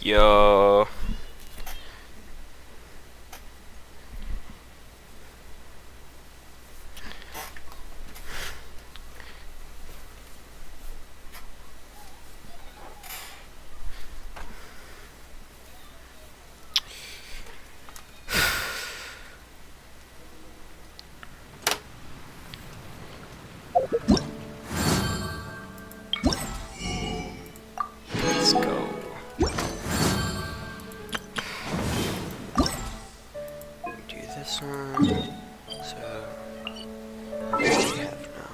Yo. Let's go. Do this one. So, what do we have now?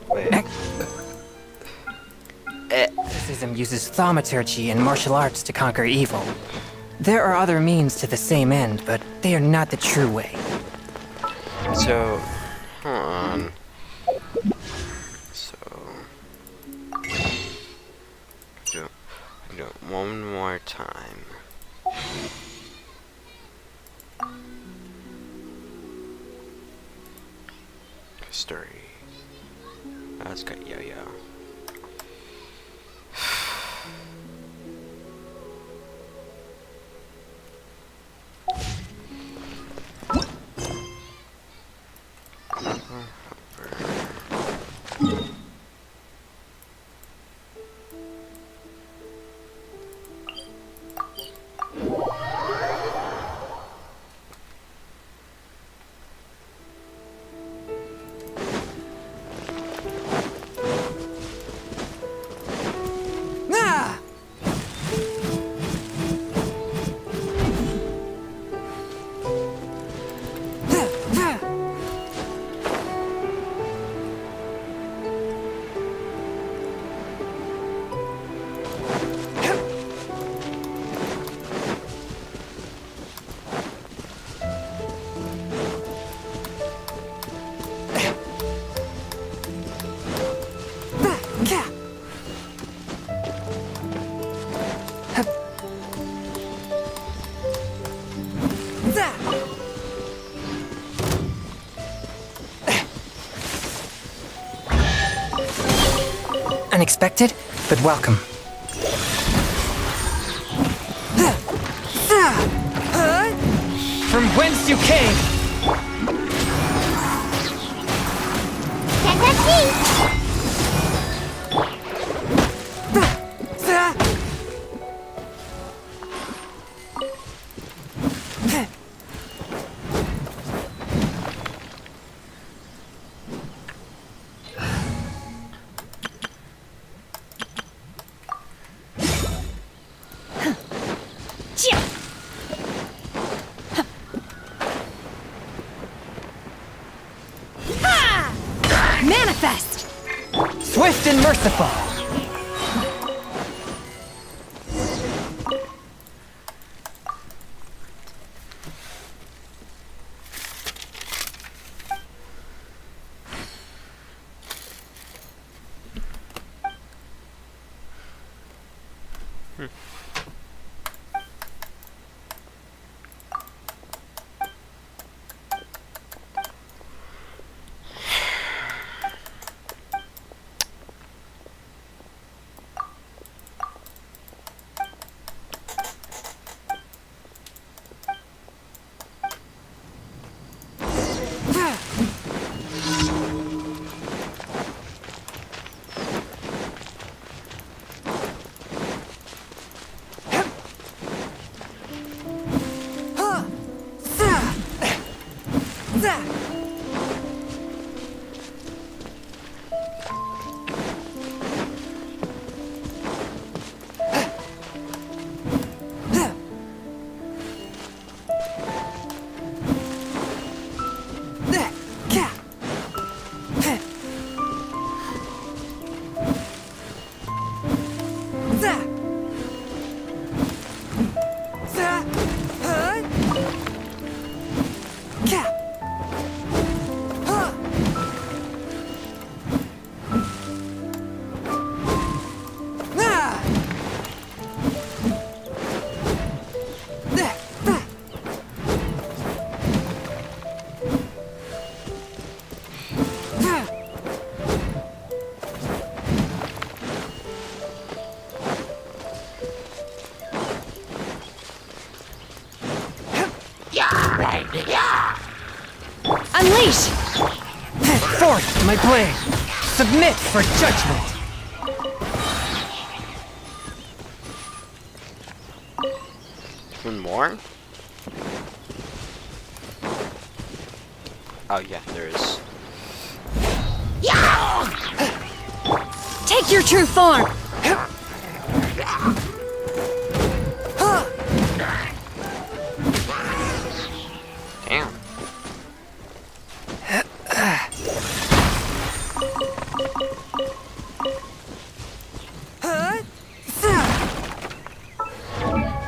Wait. Mysticism uses thaumaturgy and martial arts to conquer evil. There are other means to the same end, but they are not the true way. So, hold on. So, do it one more time. History. Let's go, yo-yo. Unexpected, but welcome. From whence you came! Can't touch me! Manifest! Swift and merciful! Sheesh! Forth, my blade! Submit for judgment! One more? Oh yeah, there is. Take your true form! Damn.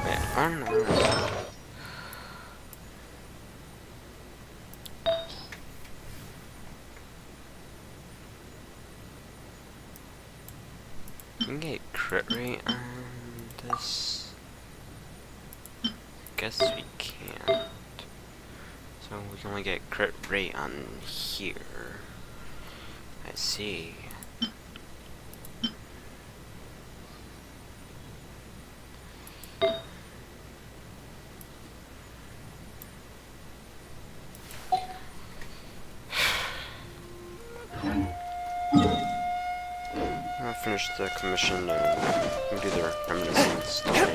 Wait, oh no. We can get crit rate on this. Guess we can't. So we can only get crit rate on here. I see. I'll finish the commission and do the reminiscence domain.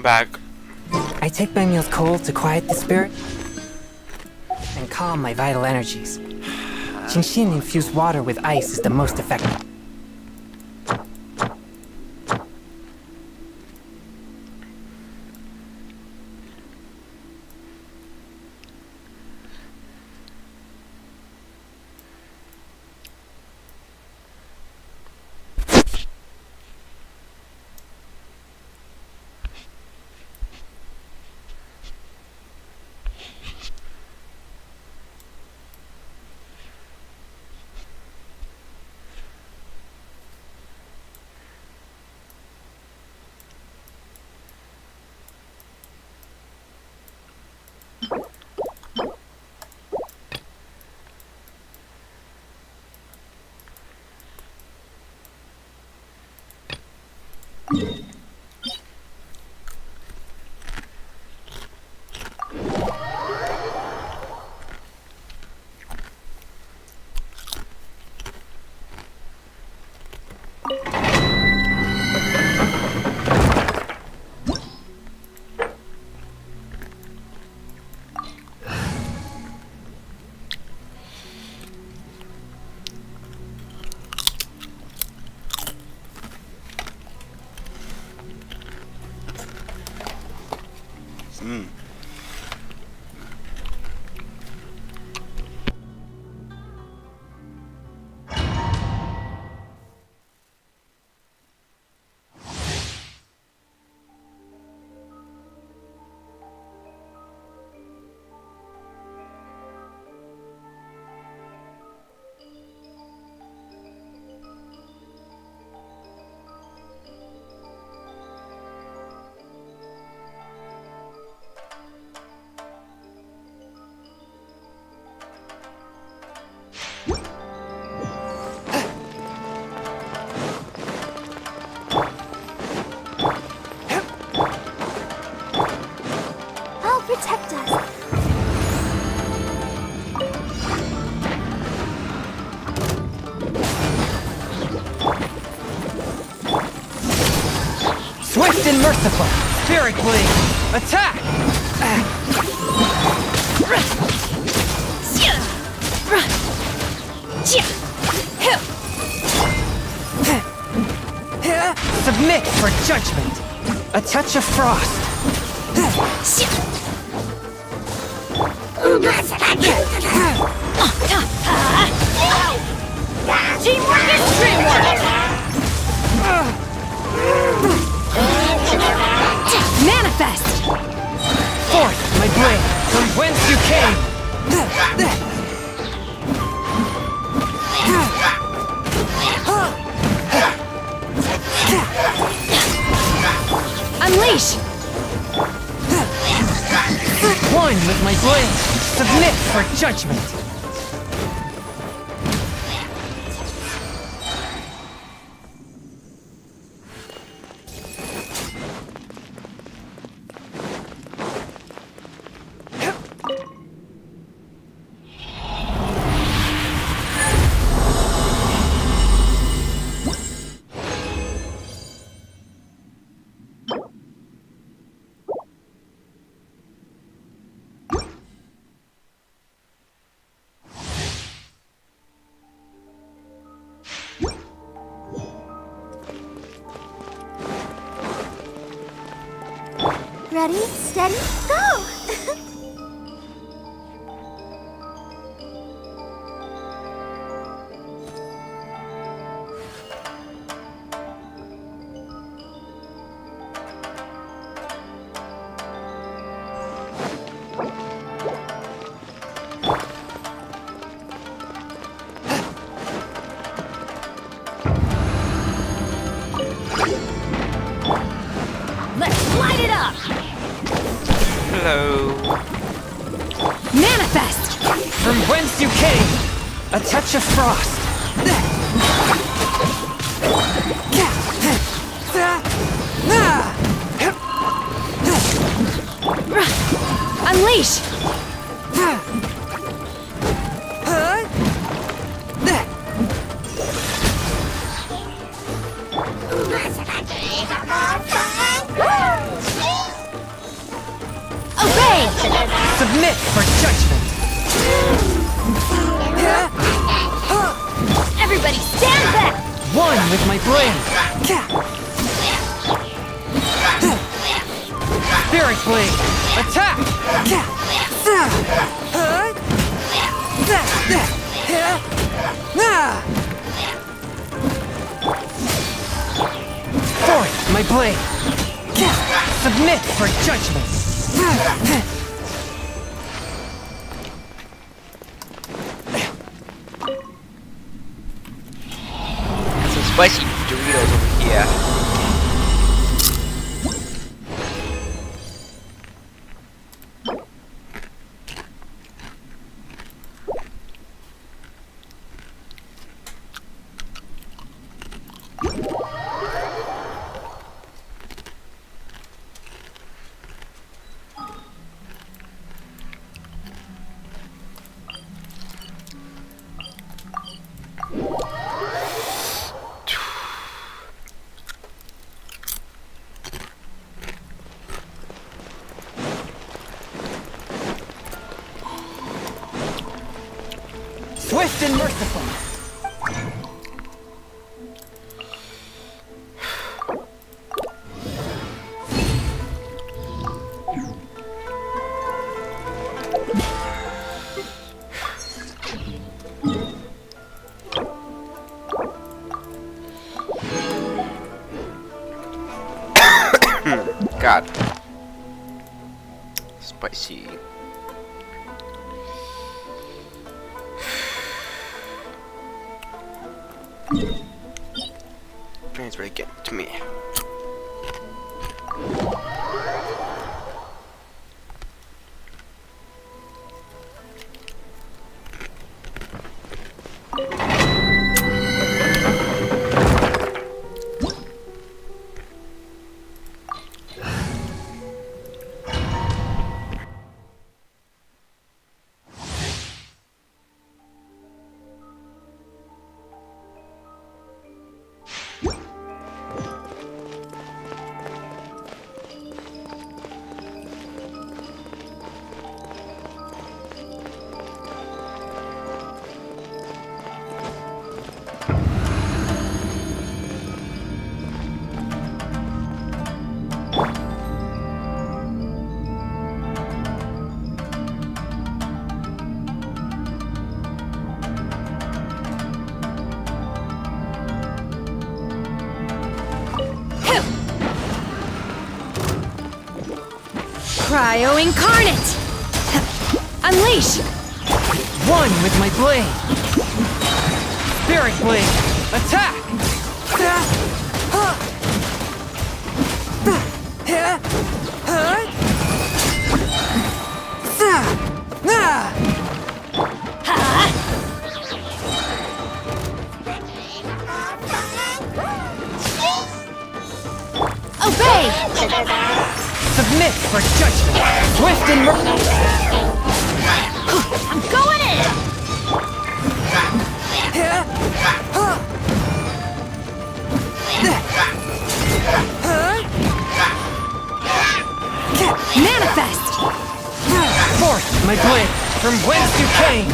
back. I take my meals cold to quiet the spirit and calm my vital energies. Genshin infused water with ice is the most effective. I'll protect us. Swift and merciful! Spirit Blade! Attack! Submit for judgment! A touch of frost! Teamwork is dreamwork! Manifest! Forth, my blade, from whence you came! Unleash! One with my blade! Submit for judgment! Ready, steady, go! Let's light it up! Hello. Manifest! From whence you came! A touch of frost! Unleash! Submit for judgment! Everybody stand back! One with my blade! Spirit blade! Attack! Fourth, my blade! Submit for judgment! Some spicy Doritos over here. Swift and merciful! God. Spicy. Brain's really getting to me. Cryo incarnate! Unleash! One with my blade! Spirit blade! Attack! Obey! Submit for judgment! Swift and I'm going in! Manifest! Forth my blade from whence you came!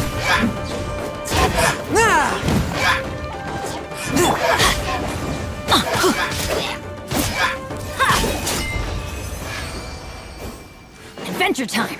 Adventure time!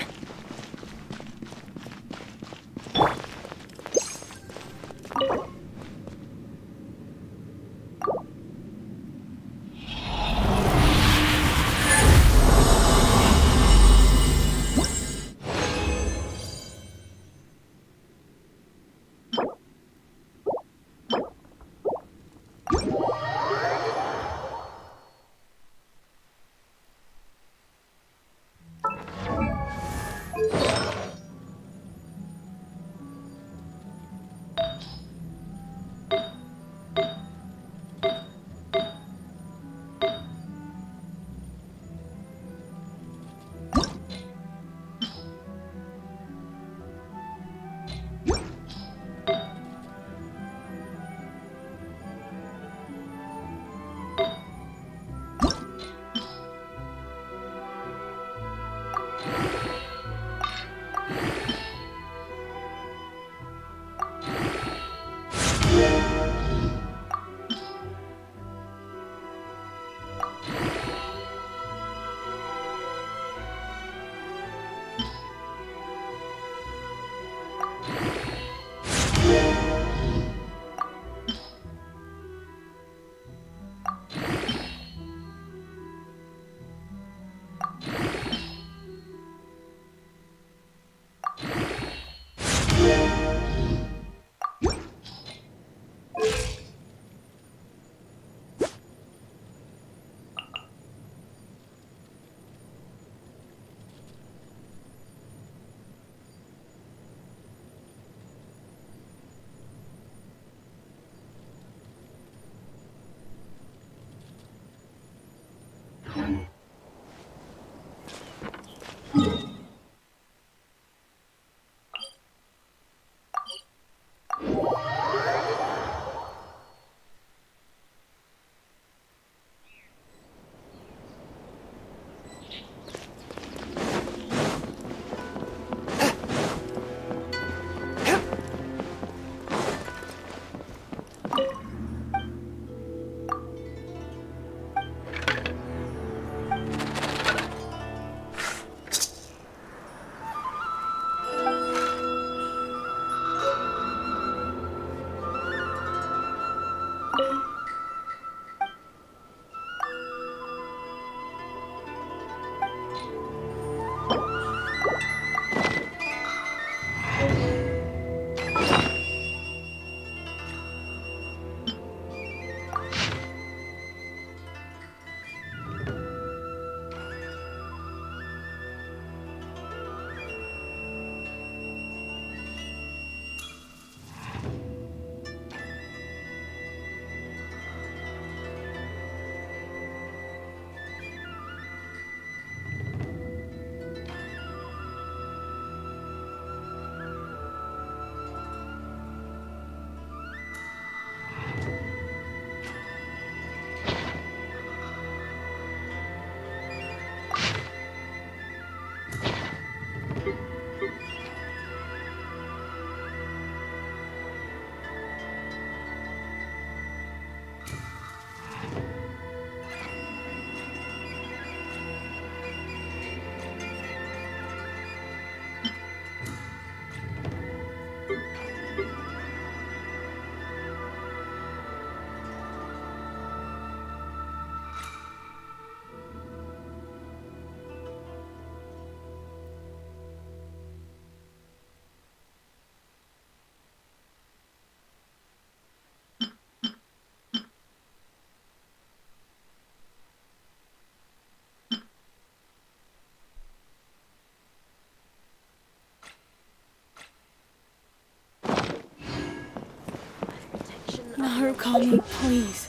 Don't call me, please.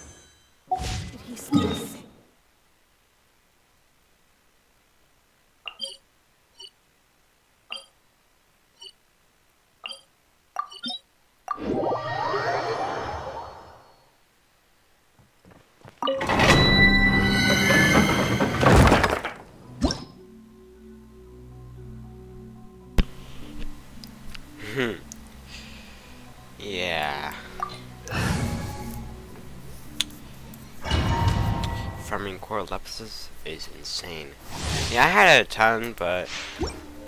Did he still sick? Yeah. Farming coral lapises is insane. Yeah, I had a ton, but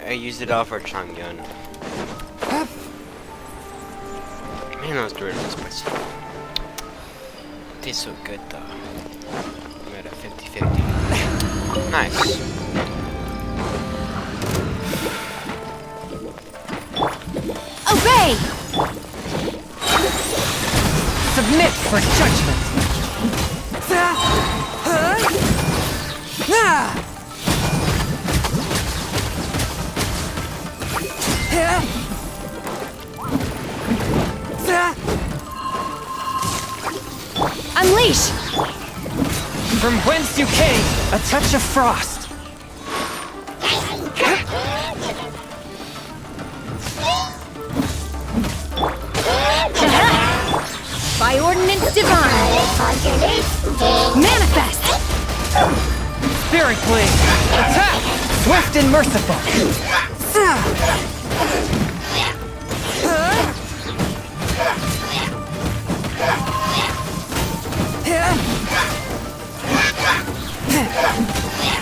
I used it all for Changyun. Man, those Doritos spicy. Tastes so good though. I'm at a 50-50. Nice. Obey! Submit for judgment. Unleash! From whence you came, a touch of frost. By ordinance divine! Manifest! Spirit blade, attack! Swift and merciful.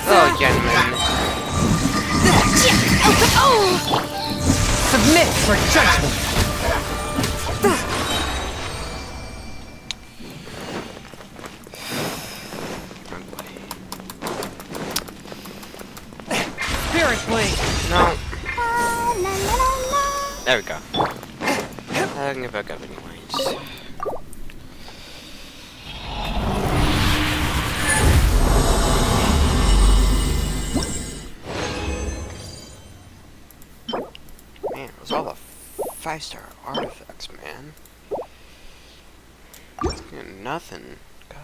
Oh, gentlemen. Submit for judgment. Spirit blade. No. There we go. I can get back up anyways. Man, it was all the 5-star artifacts, man. It's nothing. God.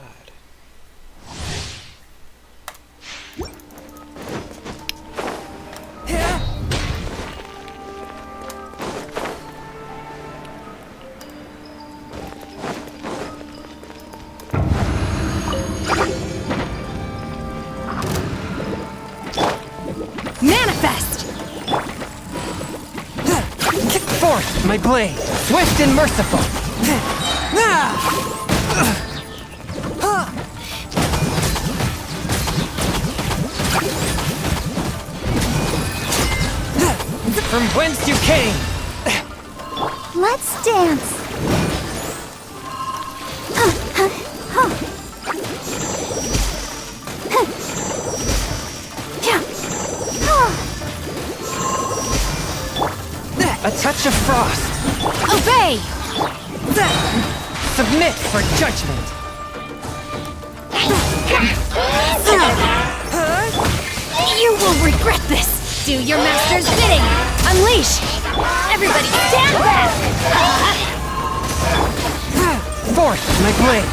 Manifest! Kick forth my blade, swift and merciful. From whence you came. Let's dance! A touch of frost. Obey! Submit for judgment. You will regret this! Do your master's bidding! Unleash! Everybody stand back! Forth my blade.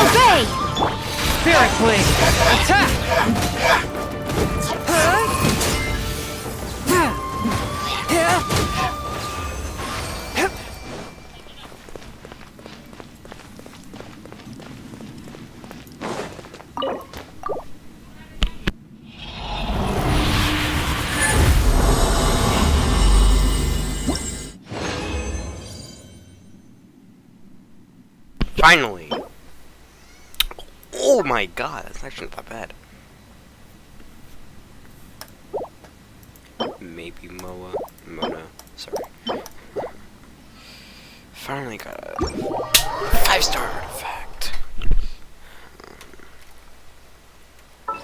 Obey! Spirit blade, attack! Finally! Oh my god, that's actually not that bad. Maybe Mona, sorry. Finally got a 5-star artifact. But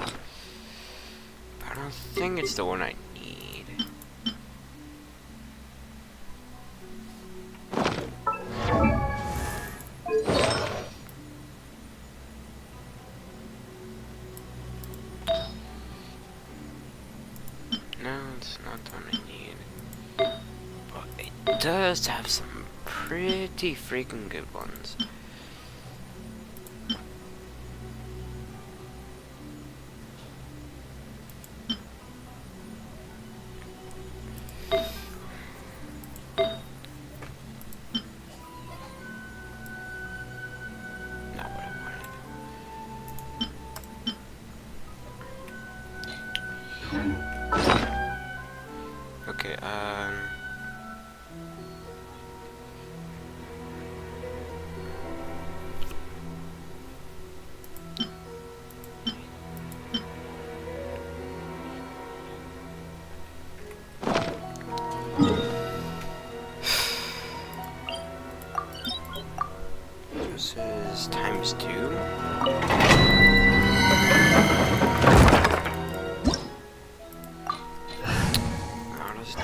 I don't think it's the one I need. No, it's not the one I need. But it does have some pretty freaking good ones. Not what I wanted. Okay, this is ×2. How does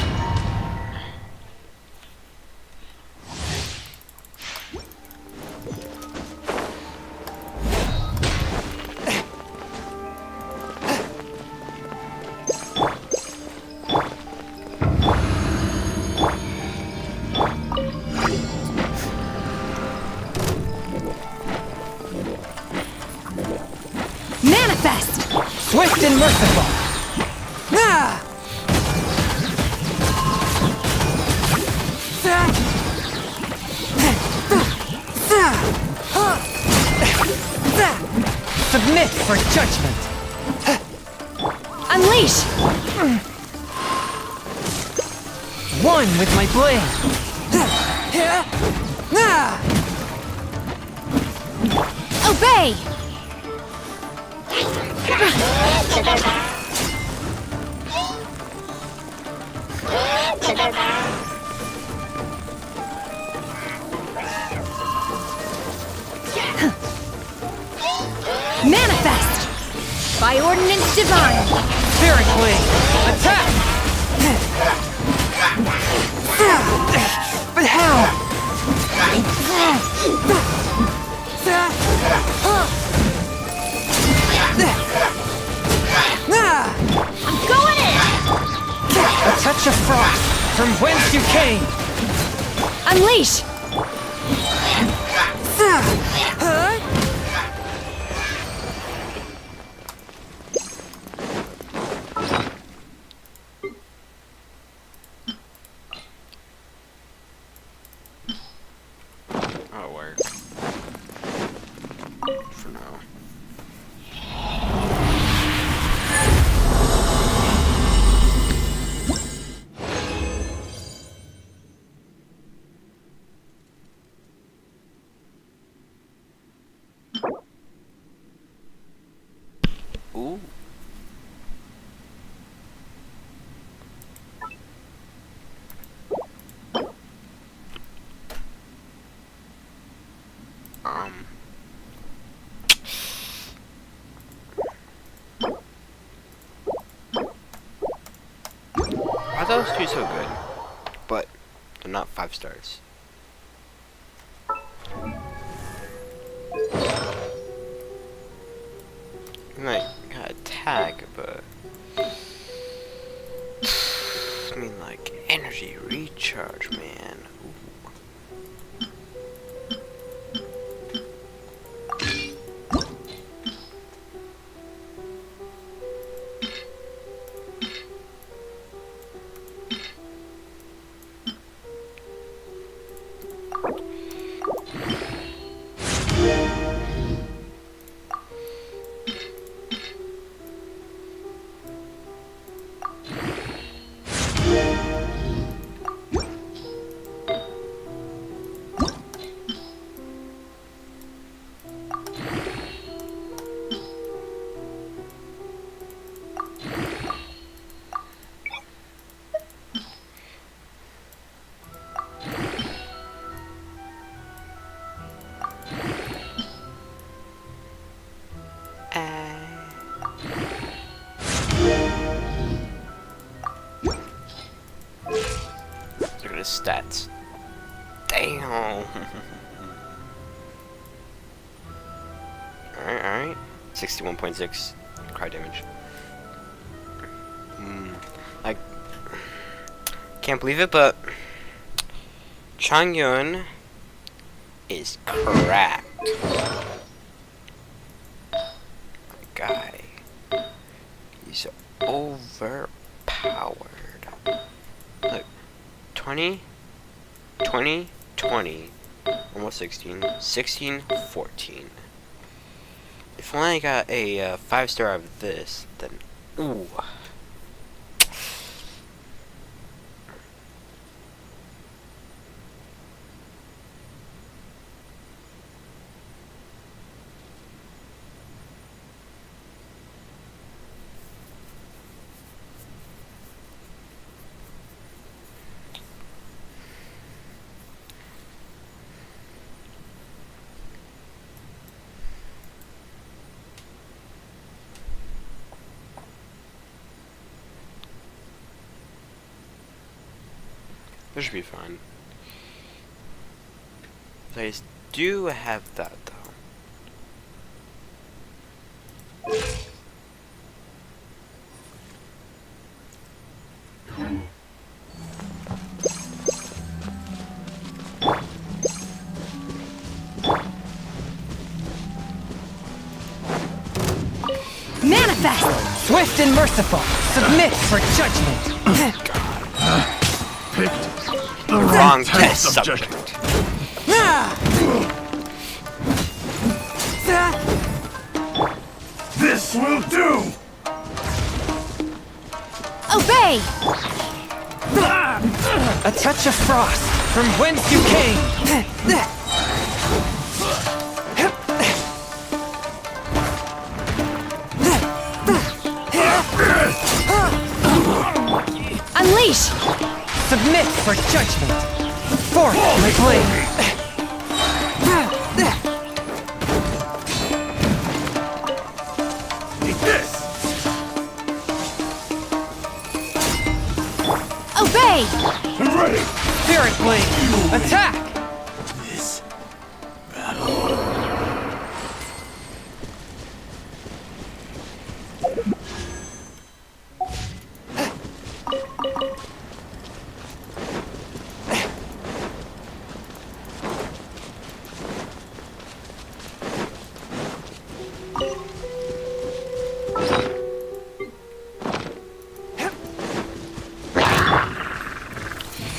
Manifest! Swift and merciful! Ah! Submit for judgment! Unleash! One with my blade! Obey! Manifest! By ordinance divine! Spirit blade! Attack! But how? I'm going in! A touch of frost from whence you came! Unleash! that'll work. For now. Ooh. Why are those two so good? But they're not 5 stars. You might attack, but I mean, like, energy recharge, man. Ooh. Look at his stats. Damn. Alright. 61.6 cry damage. I can't believe it, but Changyun is cracked. Guy. He's overpowered. Look. 20, 20, 20. Almost 16. 16, 14. If only I got a 5-star of this, then ooh. This should be fine. They do have that though. Manifest! Swift and merciful, submit for judgment. Picked the Wrong test test subject. subject. This will do. Obey! A touch of frost from whence you came. Unleash! Submit for judgment. Forth my blade. Eat this. Obey! I'm ready. Spirit blade. Attack. This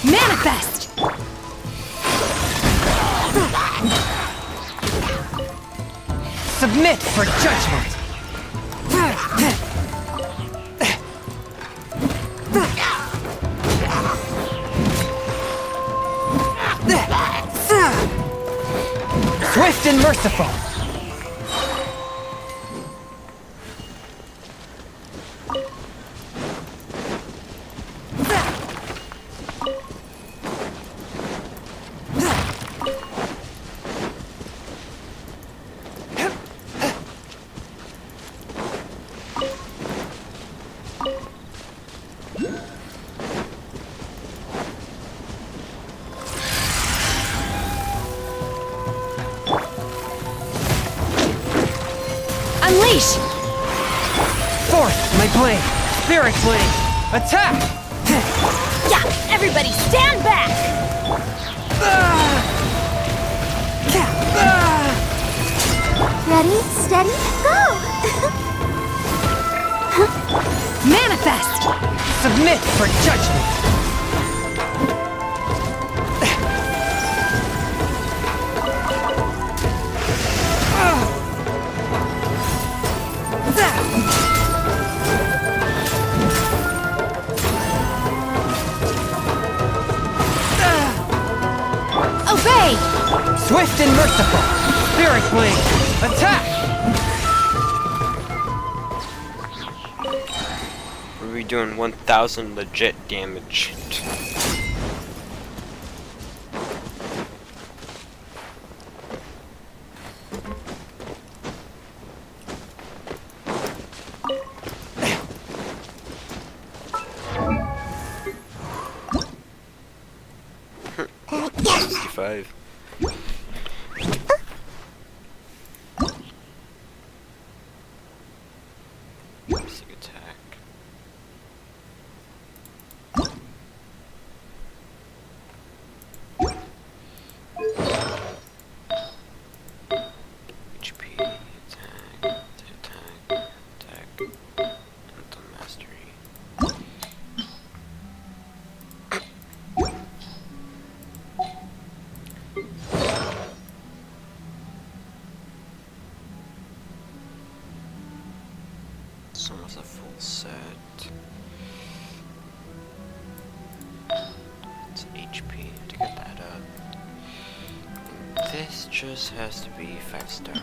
Manifest! Submit for judgment. Swift and merciful. Unleash! Forth my blade. Spirit blade. Attack. Yeah! Everybody stand back! Ready, steady, go! Manifest! Submit for judgment. Obey! Swift and merciful. Spirit blade. Attack. We're doing 1,000 legit damage. Five. Basic attack. It's almost a full set. It's HP to get that up. This just has to be 5-star.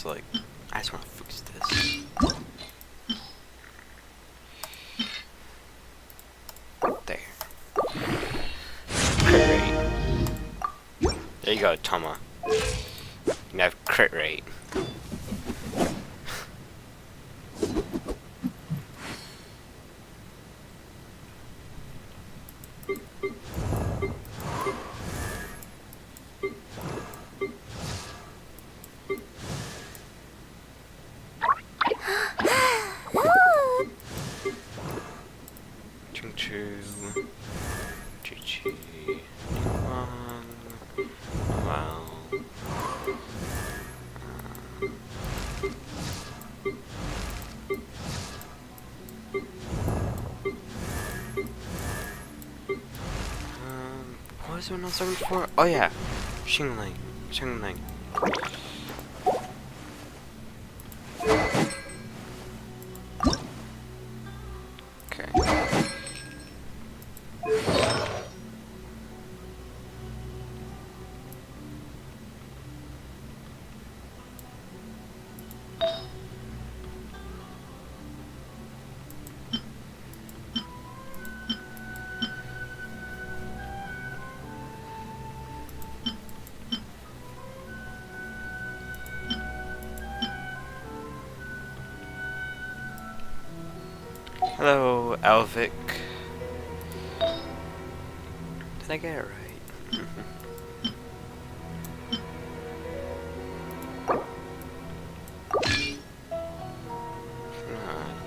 Like, I just want to fix this. There. Crit rate. There you go, Toma. You have crit rate. What was the one I was looking for? Oh yeah, Xingling. Xingling. Okay. Hello, Alvic. Did I get it right?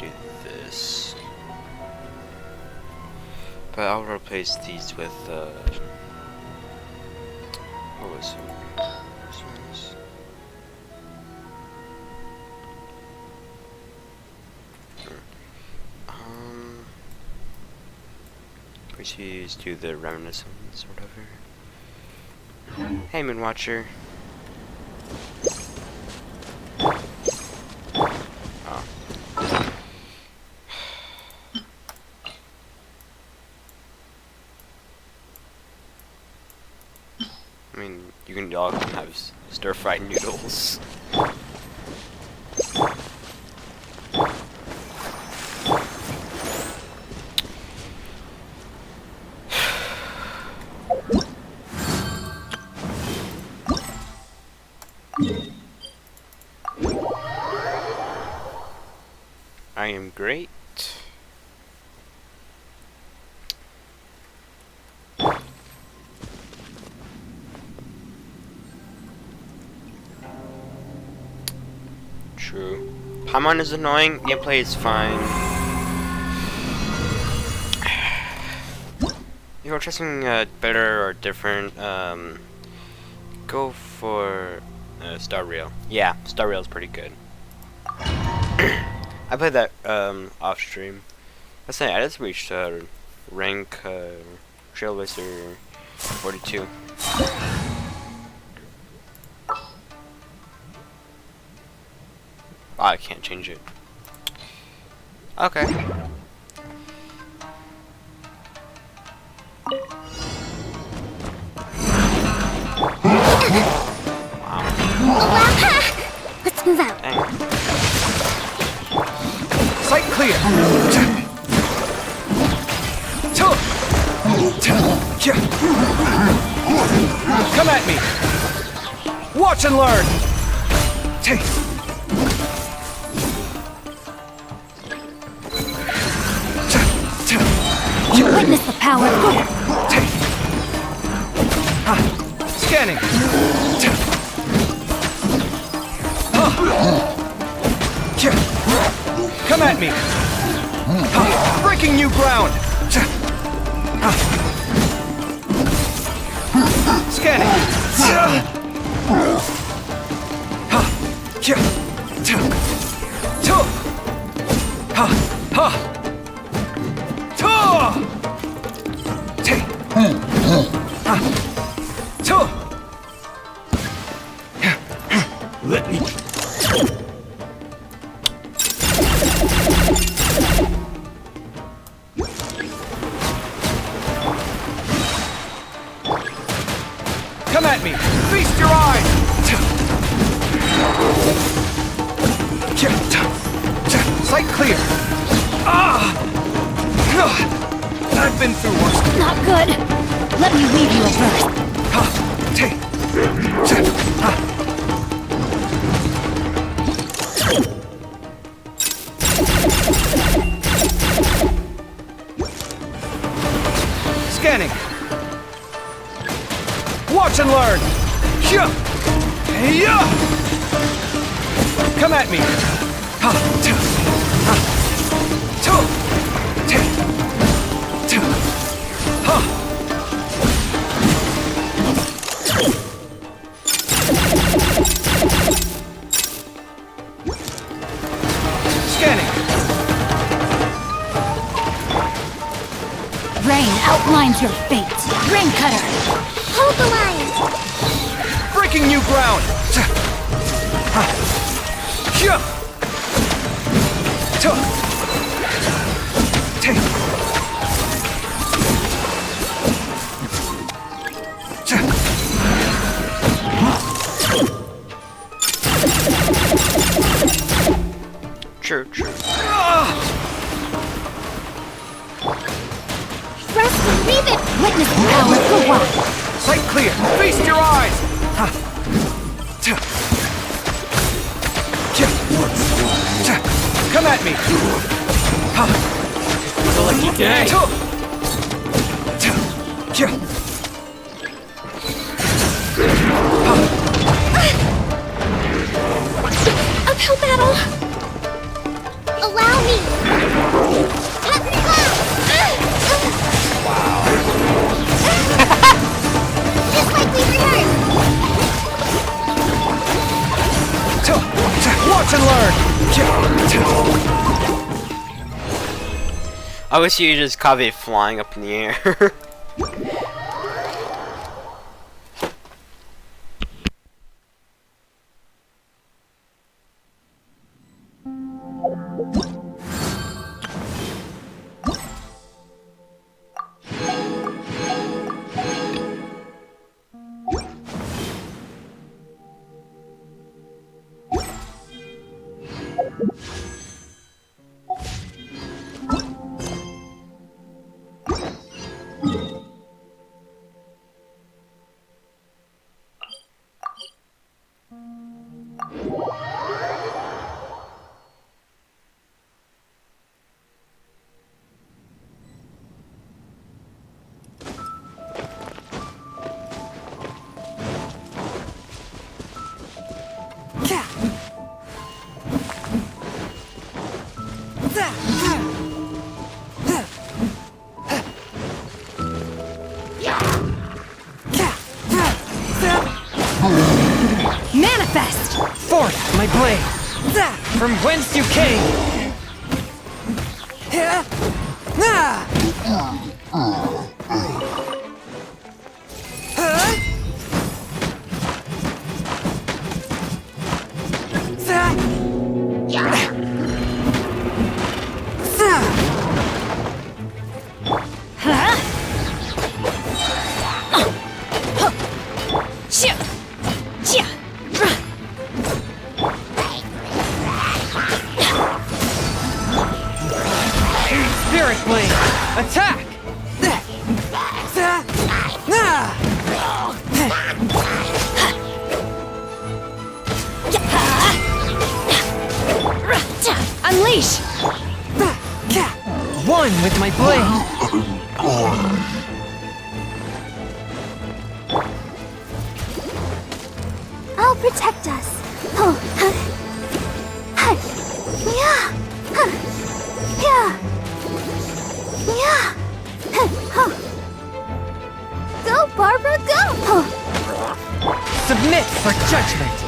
Do this. But I'll replace these with, what was it? This one's... Please do the reminiscence or whatever. Hey, Moonwatcher. Oh. I mean, you can all have stir-fried noodles. I am great. True. Paimon is annoying, gameplay is fine. If you're interesting, better or different, go for Star Rail. Yeah, Star Rail is pretty good. I played that off stream. Let's say I just reached rank Trailblazer 42. Oh, I can't change it. Okay. Let's move out. Dang. Sight clear. Come at me. Watch and learn. Witness the power. Scanning. Come at me. Breaking new ground. Scanning. Let me. Come at me. Feast your eyes. Sight clear. I've been through worse. Not good. Let me weave you a verse. Scanning. Watch and learn. Come at me. Scanning. Rain outlines your fate. Rain cutter. Hold the line. Breaking new ground. True. Rest and leave it. Witness the power. Go on. Sight clear. Feast your eyes. Come at me. The lucky guy. Uphill battle. Allow me. Just like we rehearsed. Watch and learn. I wish you just caught it flying up in the air. Manifest! Forth, my blade! From whence you came! Shoot! Spirit Blade! Attack! Unleash! One with my blade! I'll protect us. Go, Barbara, go! Submit for judgment!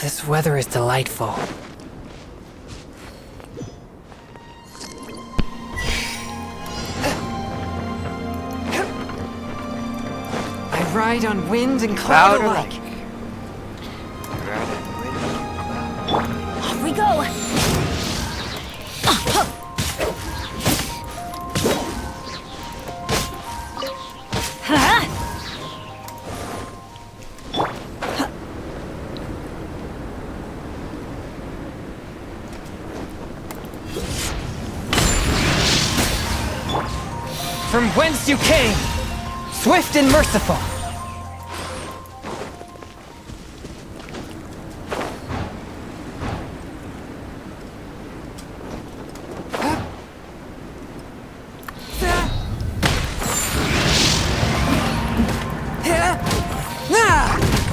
This weather is delightful. I ride on wind and cloud alike. Off we go! From whence you came, swift and merciful.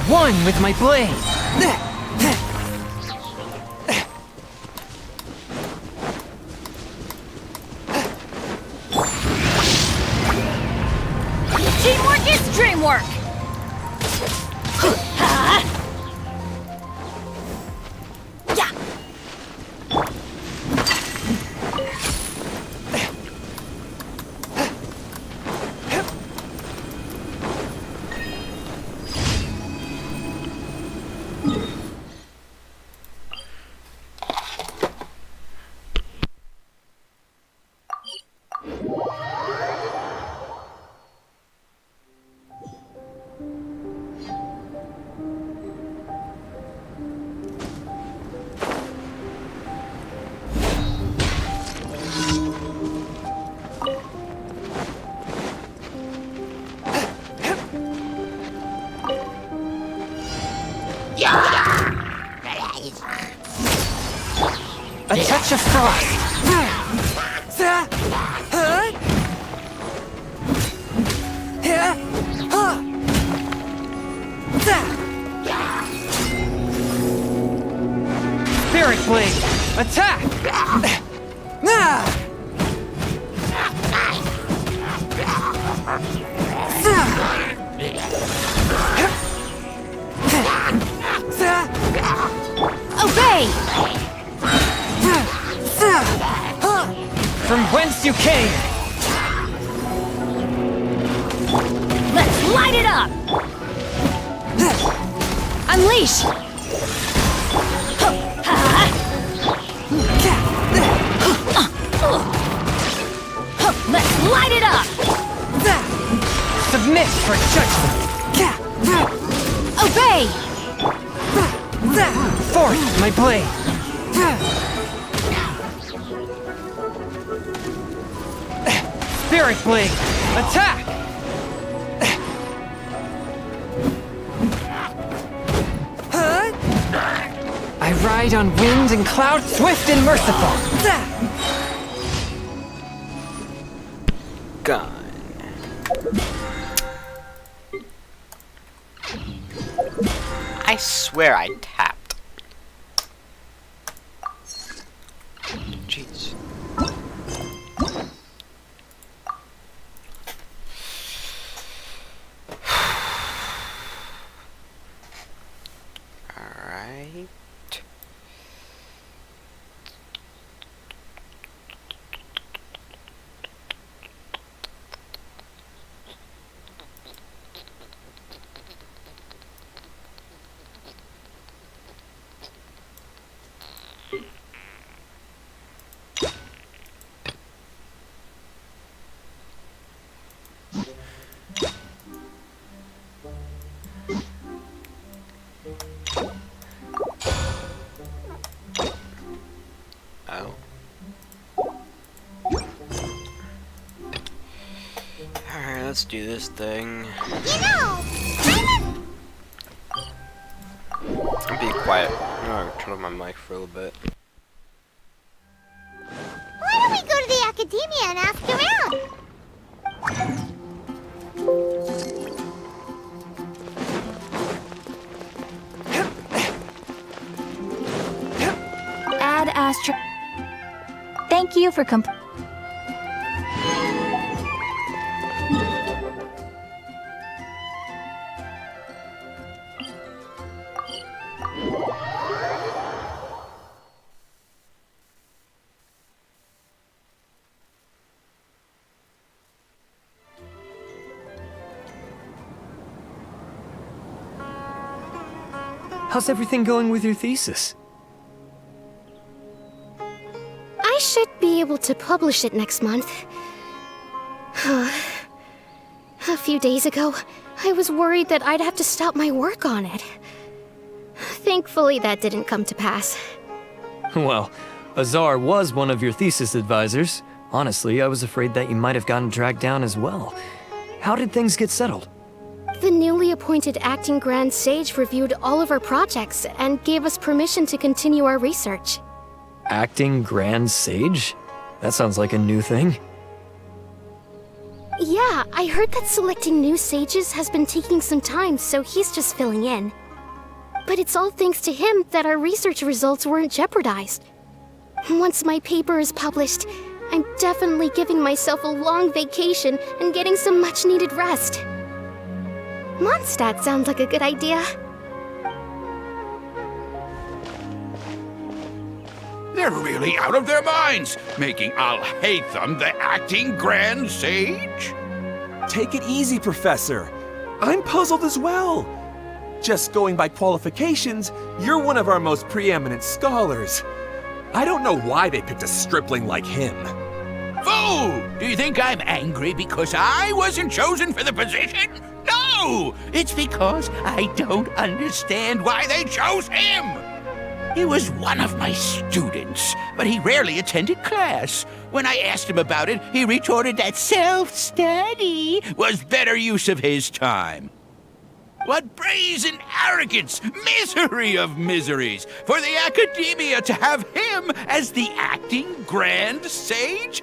One with my blade. Teamwork is dreamwork! Yeah. A touch of frost. Spirit Blade, attack! Obey! From whence you came, Let's light it up! Unleash! Let's light it up! submit for judgment. Obey! Forth my blade. Spirit Blade, attack! I ride on wind and cloud, swift and merciful. Gone. I swear I tapped. Jeez. Alright. let's do this thing. You know, I'm being quiet. I'm gonna turn on my mic for a little bit. why don't we go to the academia and ask around? Ad Astra. Thank you for How's everything going with your thesis? I should be able to publish it next month. A few days ago, I was worried that I'd have to stop my work on it. Thankfully, that didn't come to pass. Well, Azar was one of your thesis advisors. Honestly, I was afraid that you might have gotten dragged down as well. How did things get settled? The newly appointed acting Grand Sage reviewed all of our projects and gave us permission to continue our research. Acting Grand Sage? That sounds like a new thing. Yeah, I heard that selecting new sages has been taking some time, so he's just filling in. But it's all thanks to him that our research results weren't jeopardized. Once my paper is published, I'm definitely giving myself a long vacation and getting some much-needed rest. Mondstadt sounds like a good idea. They're really out of their minds, making Al-Haytham the acting Grand Sage? Take it easy, Professor. I'm puzzled as well. Just going by qualifications, you're one of our most preeminent scholars. I don't know why they picked a stripling like him. Fool! Do you think I'm angry because I wasn't chosen for the position? No! It's because I don't understand why they chose him! He was one of my students, but he rarely attended class. When I asked him about it, he retorted that self-study was better use of his time. What brazen arrogance, misery of miseries, for the academia to have him as the acting Grand Sage?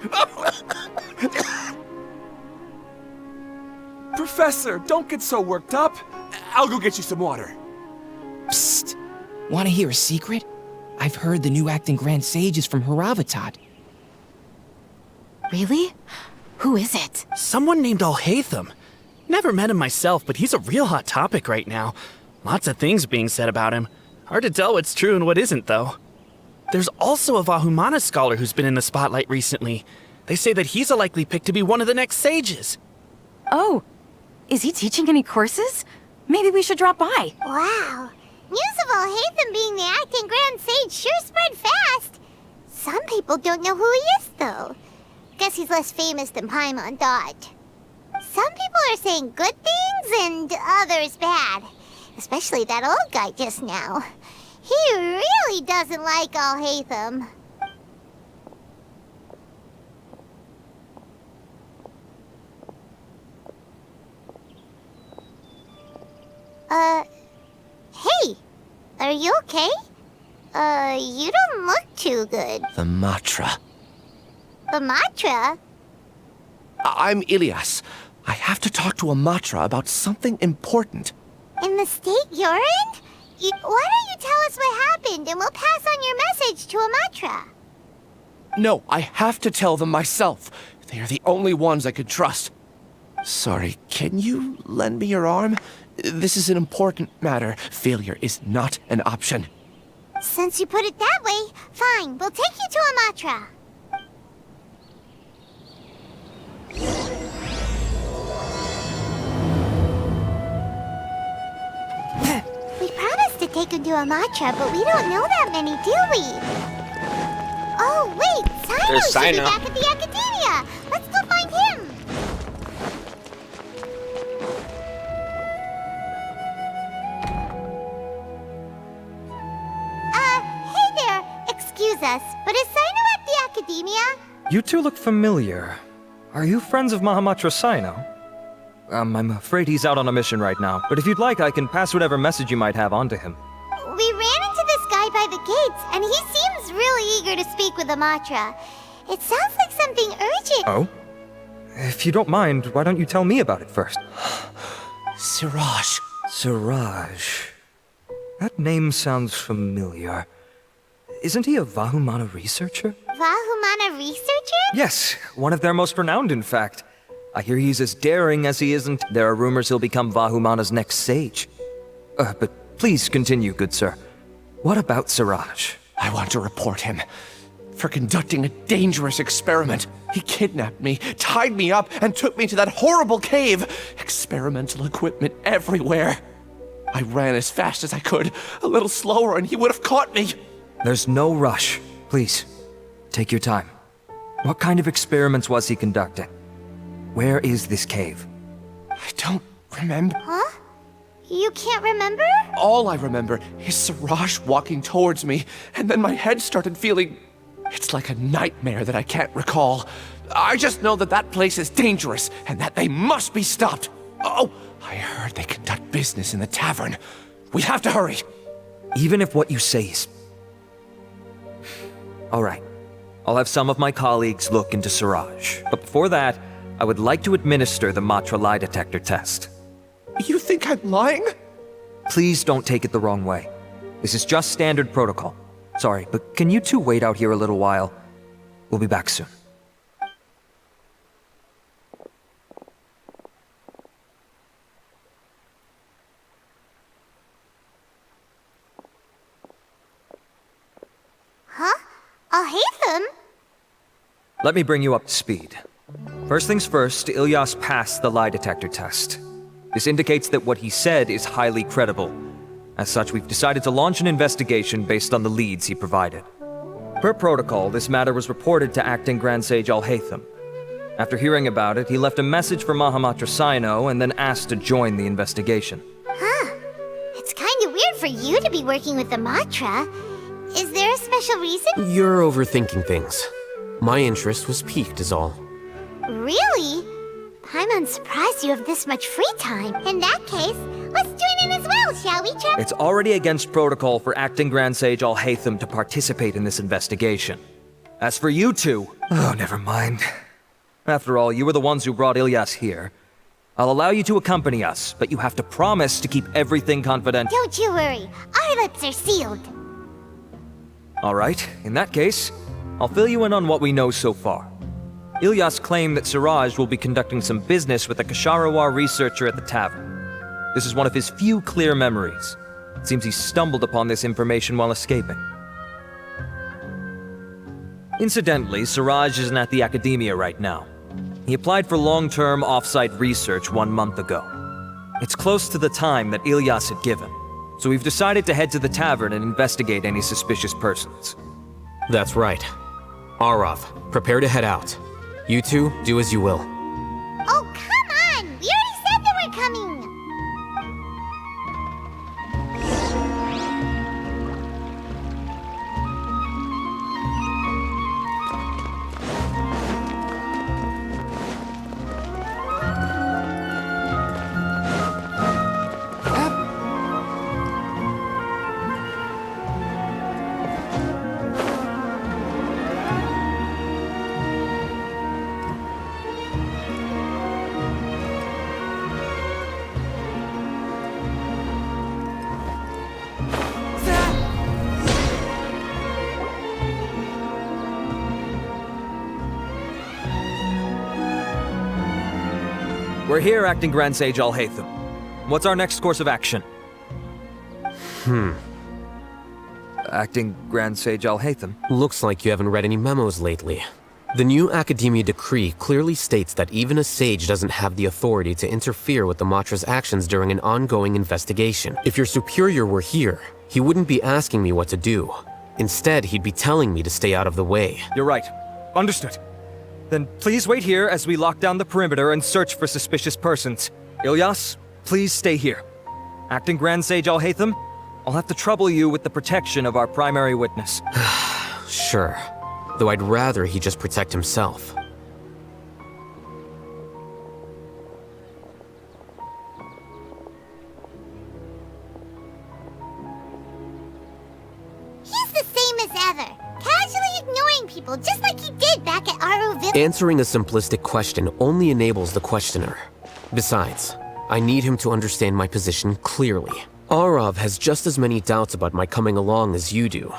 Professor, don't get so worked up. I'll go get you some water. Psst. Want to hear a secret? I've heard the new acting Grand Sage is from Haravatat. Really? Who is it? Someone named Al-Haytham. Never met him myself, but he's a real hot topic right now. Lots of things being said about him. Hard to tell what's true and what isn't, though. There's also a Vahumana scholar who's been in the spotlight recently. They say that he's a likely pick to be one of the next sages. Oh, is he teaching any courses? Maybe we should drop by. Wow. News of Al-Haytham being the acting Grand Sage sure spread fast. Some people don't know who he is, though. Guess he's less famous than Paimon thought. Some people are saying good things and others bad. Especially that old guy just now. He really doesn't like Al-Haytham. Hey, are you okay? You don't look too good. The Matra. The Matra? I'm Ilias. I have to talk to a Matra about something important. In the state you're in? Why don't you tell us what happened and we'll pass on your message to a Matra? No, I have to tell them myself. They are the only ones I could trust. Sorry, can you lend me your arm? This is an important matter. Failure is not an option. Since you put it that way, fine, we'll take you to a Matra. We promised to take him to a Matra, but we don't know that many, do we? Oh, wait, Sino There's should be Sino. back at the academia. Let's go find him. Hey there. Excuse us, but is Sino at the academia? You two look familiar. Are you friends of Mahamatra Sino? I'm afraid he's out on a mission right now, but if you'd like, I can pass whatever message you might have on to him. We ran into this guy by the gates, and he seems really eager to speak with Amatra. It sounds like something urgent. Oh? If you don't mind, why don't you tell me about it first? Siraj. Siraj. That name sounds familiar. Isn't he a Vahumana researcher? Vahumana researcher? Yes, one of their most renowned, in fact. I hear he's as daring as he isn't. There are rumors he'll become Vahumana's next sage. But please continue, good sir. What about Siraj? I want to report him for conducting a dangerous experiment. He kidnapped me, tied me up, and took me to that horrible cave. Experimental equipment everywhere. I ran as fast as I could, a little slower, and he would have caught me. There's no rush. Please, take your time. What kind of experiments was he conducting? Where is this cave? I don't remember. Huh? You can't remember? All I remember is Siraj walking towards me, and then my head started feeling... It's like a nightmare that I can't recall. I just know that that place is dangerous, and that they must be stopped. Oh, I heard they conduct business in the tavern. We have to hurry. Even if what you say is... All right. I'll have some of my colleagues look into Siraj. But before that, I would like to administer the Matra lie detector test. You think I'm lying? Please don't take it the wrong way. This is just standard protocol. Sorry, but can you two wait out here a little while? We'll be back soon. Huh? I'll hate them. Let me bring you up to speed. First things first, Ilyas passed the lie detector test. This indicates that what he said is highly credible. As such, we've decided to launch an investigation based on the leads he provided. Per protocol, this matter was reported to Acting Grand Sage Al-Haytham. After hearing about it, he left a message for Mahamatra Sino and then asked to join the investigation. Huh. It's kind of weird for you to be working with the Matra. Is there a special reason? You're overthinking things. My interest was piqued is all. Really? I'm surprised you have this much free time. In that case, let's join in as well, shall we, Trevor? It's already against protocol for Acting Grand Sage Al-Haytham to participate in this investigation. As for you two... Oh, never mind. After all, you were the ones who brought Ilyas here. I'll allow you to accompany us, but you have to promise to keep everything confidential. Don't you worry. Our lips are sealed. All right, in that case, I'll fill you in on what we know so far. Ilyas claimed that Siraj will be conducting some business with a Kasharawar researcher at the tavern. This is one of his few clear memories. It seems he stumbled upon this information while escaping. Incidentally, Siraj isn't at the academia right now. He applied for long-term off-site research 1 month ago. It's close to the time that Ilyas had given, so we've decided to head to the tavern and investigate any suspicious persons. That's right. Arav, prepare to head out. You two, do as you will. Oh, come on! We already said that we're coming! We're here, Acting Grand Sage Al-Haytham. What's our next course of action? Acting Grand Sage Al-Haytham? Looks like you haven't read any memos lately. The new Academia decree clearly states that even a sage doesn't have the authority to interfere with the Matra's actions during an ongoing investigation. If your superior were here, he wouldn't be asking me what to do. Instead, he'd be telling me to stay out of the way. You're right. Understood. Then please wait here as we lock down the perimeter and search for suspicious persons. Ilyas, please stay here. Acting Grand Sage Al-Haytham, I'll have to trouble you with the protection of our primary witness. Sure. Though I'd rather he just protect himself. ever. Casually ignoring people just like he did back at Aru Village. Answering a simplistic question only enables the questioner. Besides, I need him to understand my position clearly. Arav has just as many doubts about my coming along as you do.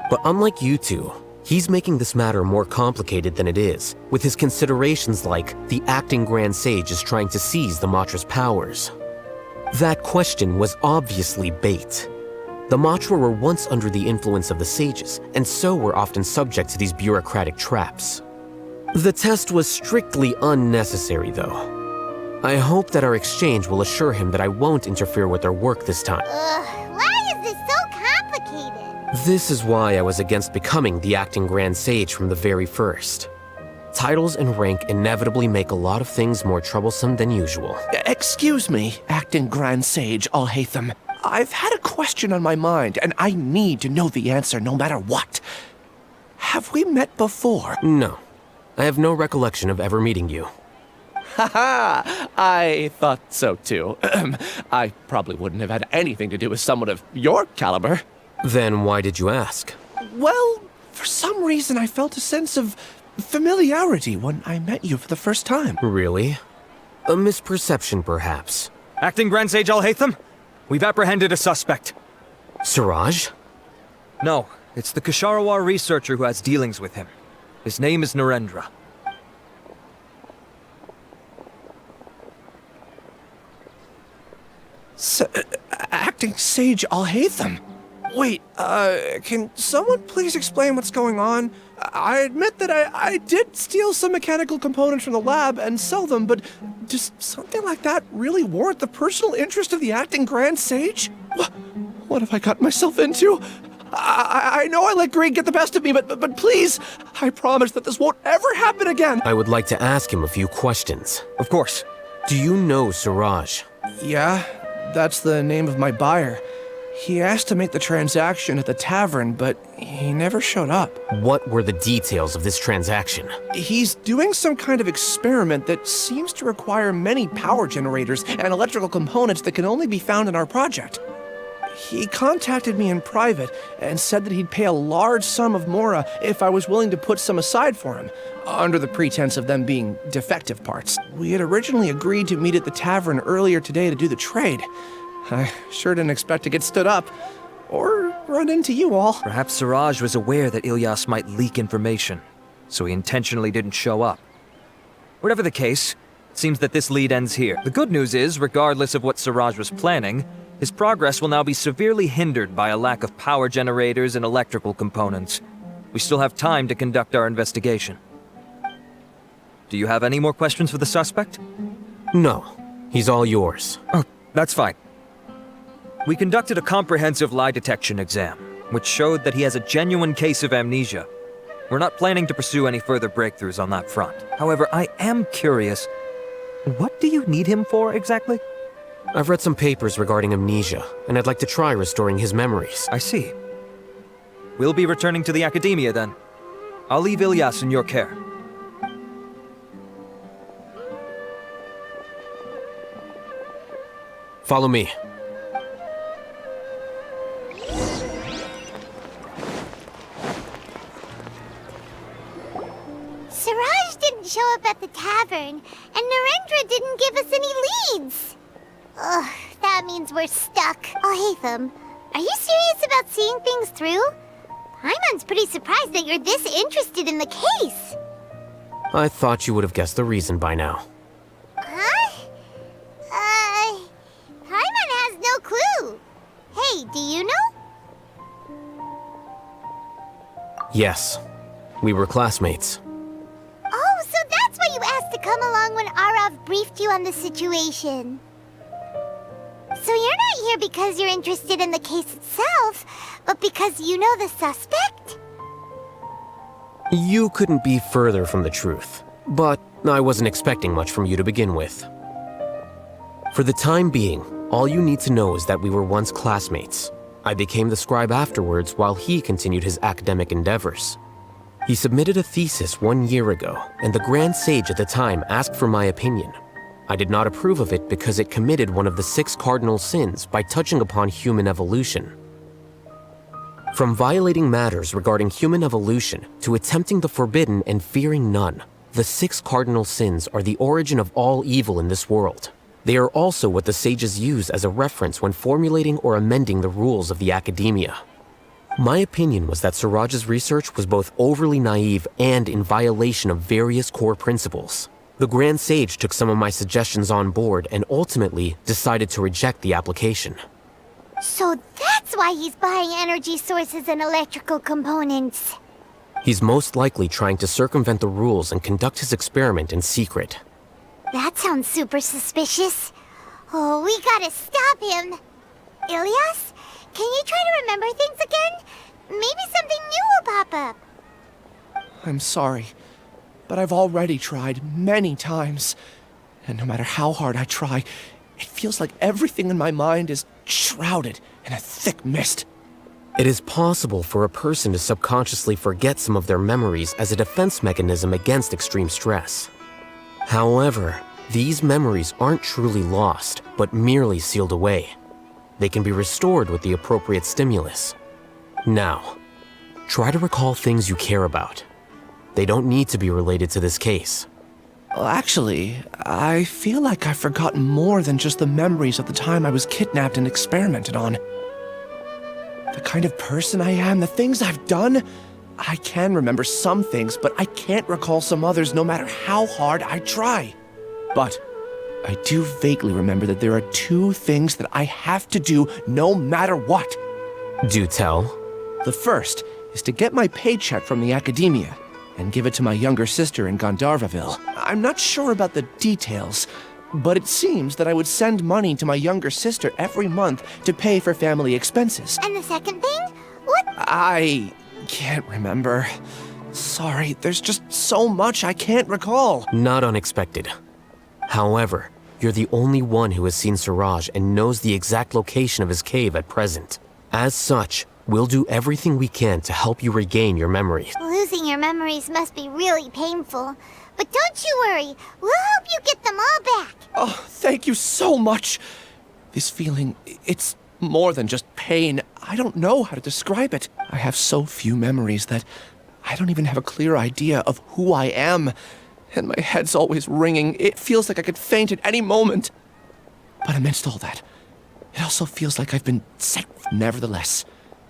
But unlike you two, he's making this matter more complicated than it is, with his considerations like the acting Grand Sage is trying to seize the Matra's powers. That question was obviously bait. The Matra were once under the influence of the sages, and so were often subject to these bureaucratic traps. The test was strictly unnecessary, though. I hope that our exchange will assure him that I won't interfere with their work this time. Why is this so complicated? This is why I was against becoming the acting Grand Sage from the very first. Titles and rank inevitably make a lot of things more troublesome than usual. Excuse me, acting Grand Sage Alhaitham. I've had a question on my mind, and I need to know the answer no matter what. Have we met before? No. I have no recollection of ever meeting you. Haha! I thought so too. I probably wouldn't have had anything to do with someone of your caliber. Then why did you ask? Well, for some reason I felt a sense of familiarity when I met you for the first time. Really? A misperception, perhaps. Acting Grand Sage Alhaitham, we've apprehended a suspect. Siraj? No, it's the Ksharawar researcher who has dealings with him. His name is Narendra. Acting Sage Alhaitham? Wait, can someone please explain what's going on? I admit that I did steal some mechanical components from the lab and sell them, but does something like that really warrant the personal interest of the acting Grand Sage? What have I gotten myself into? I know I let greed get the best of me, but please, I promise that this won't ever happen again. I would like to ask him a few questions. Of course. Do you know Siraj? Yeah, that's the name of my buyer. He asked to make the transaction at the tavern, but he never showed up. What were the details of this transaction? He's doing some kind of experiment that seems to require many power generators and electrical components that can only be found in our project. He contacted me in private and said that he'd pay a large sum of Mora if I was willing to put some aside for him, under the pretense of them being defective parts. We had originally agreed to meet at the tavern earlier today to do the trade. I sure didn't expect to get stood up, or run into you all. Perhaps Siraj was aware that Ilyas might leak information, so he intentionally didn't show up. Whatever the case, it seems that this lead ends here. The good news is, regardless of what Siraj was planning, his progress will now be severely hindered by a lack of power generators and electrical components. We still have time to conduct our investigation. Do you have any more questions for the suspect? No. He's all yours. Oh, that's fine. We conducted a comprehensive lie detection exam, which showed that he has a genuine case of amnesia. We're not planning to pursue any further breakthroughs on that front. However, I am curious, what do you need him for exactly? I've read some papers regarding amnesia, and I'd like to try restoring his memories. I see. We'll be returning to the Academia then. I'll leave Ilyas in your care. Follow me. Siraj didn't show up at the tavern, and Narendra didn't give us any leads. Ugh, that means we're stuck. Alhaitham, are you serious about seeing things through? Paimon's pretty surprised that you're this interested in the case. I thought you would have guessed the reason by now. Huh? Paimon has no clue. Hey, do you know? Yes. We were classmates. Oh, so that's why you asked to come along when Arav briefed you on the situation. So you're not here because you're interested in the case itself, but because you know the suspect? You couldn't be further from the truth, but I wasn't expecting much from you to begin with. For the time being, all you need to know is that we were once classmates. I became the scribe afterwards while he continued his academic endeavors. He submitted a thesis 1 year ago, and the Grand Sage at the time asked for my opinion. I did not approve of it because it committed one of the 6 cardinal sins by touching upon human evolution. From violating matters regarding human evolution to attempting the forbidden and fearing none, the 6 cardinal sins are the origin of all evil in this world. They are also what the sages use as a reference when formulating or amending the rules of the academia. My opinion was that Siraj's research was both overly naive and in violation of various core principles. The Grand Sage took some of my suggestions on board and ultimately decided to reject the application. So that's why he's buying energy sources and electrical components. He's most likely trying to circumvent the rules and conduct his experiment in secret. That sounds super suspicious. Oh, we gotta stop him. Ilias, can you try to remember things again? Maybe something new will pop up. I'm sorry, but I've already tried many times. And no matter how hard I try, it feels like everything in my mind is shrouded in a thick mist. It is possible for a person to subconsciously forget some of their memories as a defense mechanism against extreme stress. However, these memories aren't truly lost, but merely sealed away. They can be restored with the appropriate stimulus. Now, try to recall things you care about. They don't need to be related to this case. Well, actually, I feel like I've forgotten more than just the memories of the time I was kidnapped and experimented on. The kind of person I am, the things I've done, I can remember some things, but I can't recall some others no matter how hard I try. But I do vaguely remember that there are 2 things that I have to do no matter what. Do tell. The first is to get my paycheck from the academia and give it to my younger sister in Gandharvaville. I'm not sure about the details, but it seems that I would send money to my younger sister every month to pay for family expenses. And the second thing? What? I can't remember. Sorry, there's just so much I can't recall. Not unexpected. However, you're the only one who has seen Siraj and knows the exact location of his cave at present. As such, we'll do everything we can to help you regain your memories. Losing your memories must be really painful. But don't you worry, we'll help you get them all back. Oh, thank you so much. This feeling, it's more than just pain. I don't know how to describe it. I have so few memories that I don't even have a clear idea of who I am. And my head's always ringing. It feels like I could faint at any moment. But amidst all that, it also feels like I've been set. Nevertheless,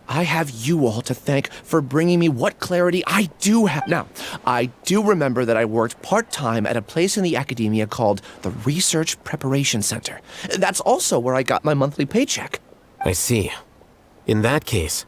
I have you all to thank for bringing me what clarity I do have. Now, I do remember that I worked part-time at a place in the academia called the Research Preparation Center. That's also where I got my monthly paycheck. I see. In that case...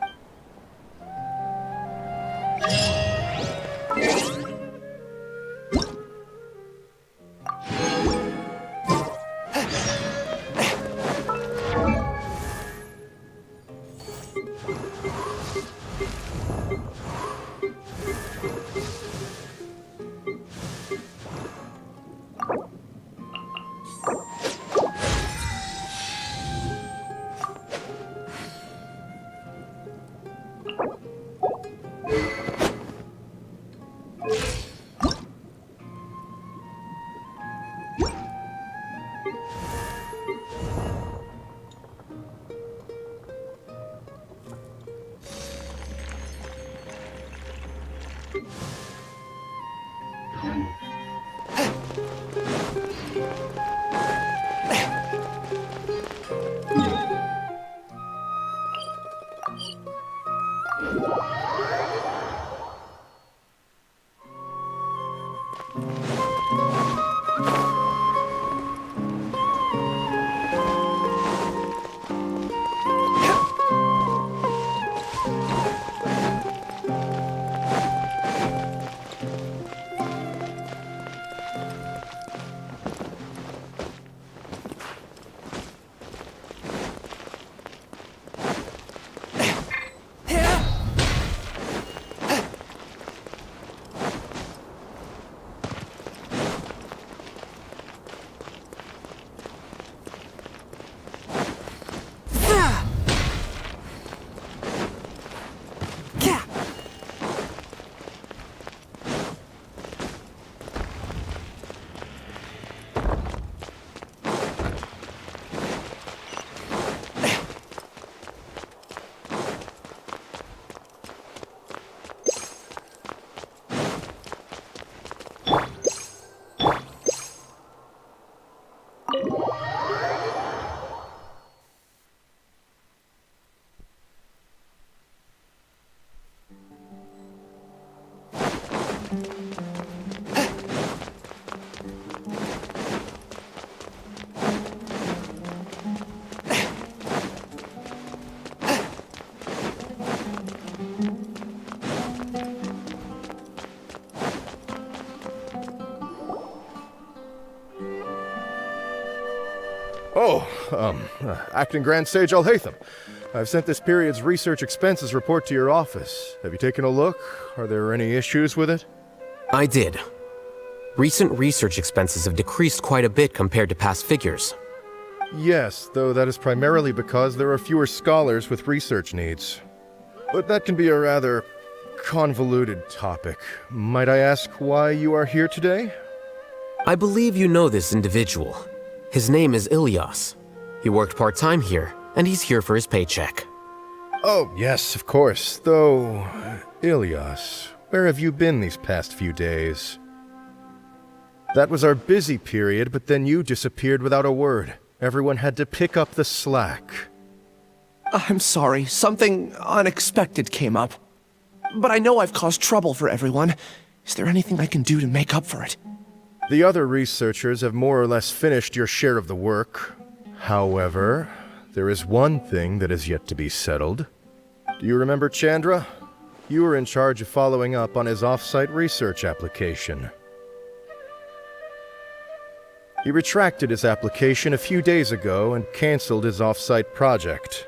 Acting Grand Sage Alhaitham. I've sent this period's research expenses report to your office. Have you taken a look? Are there any issues with it? I did. Recent research expenses have decreased quite a bit compared to past figures. Yes, though that is primarily because there are fewer scholars with research needs. But that can be a rather convoluted topic. Might I ask why you are here today? I believe you know this individual. His name is Ilyas. He worked part-time here, and he's here for his paycheck. Oh, yes, of course. Though, Ilyas, where have you been these past few days? That was our busy period, but then you disappeared without a word. Everyone had to pick up the slack. I'm sorry, something unexpected came up. But I know I've caused trouble for everyone. Is there anything I can do to make up for it? The other researchers have more or less finished your share of the work. However, there is one thing that is yet to be settled. Do you remember Chandra? You were in charge of following up on his off-site research application. He retracted his application a few days ago and canceled his off-site project.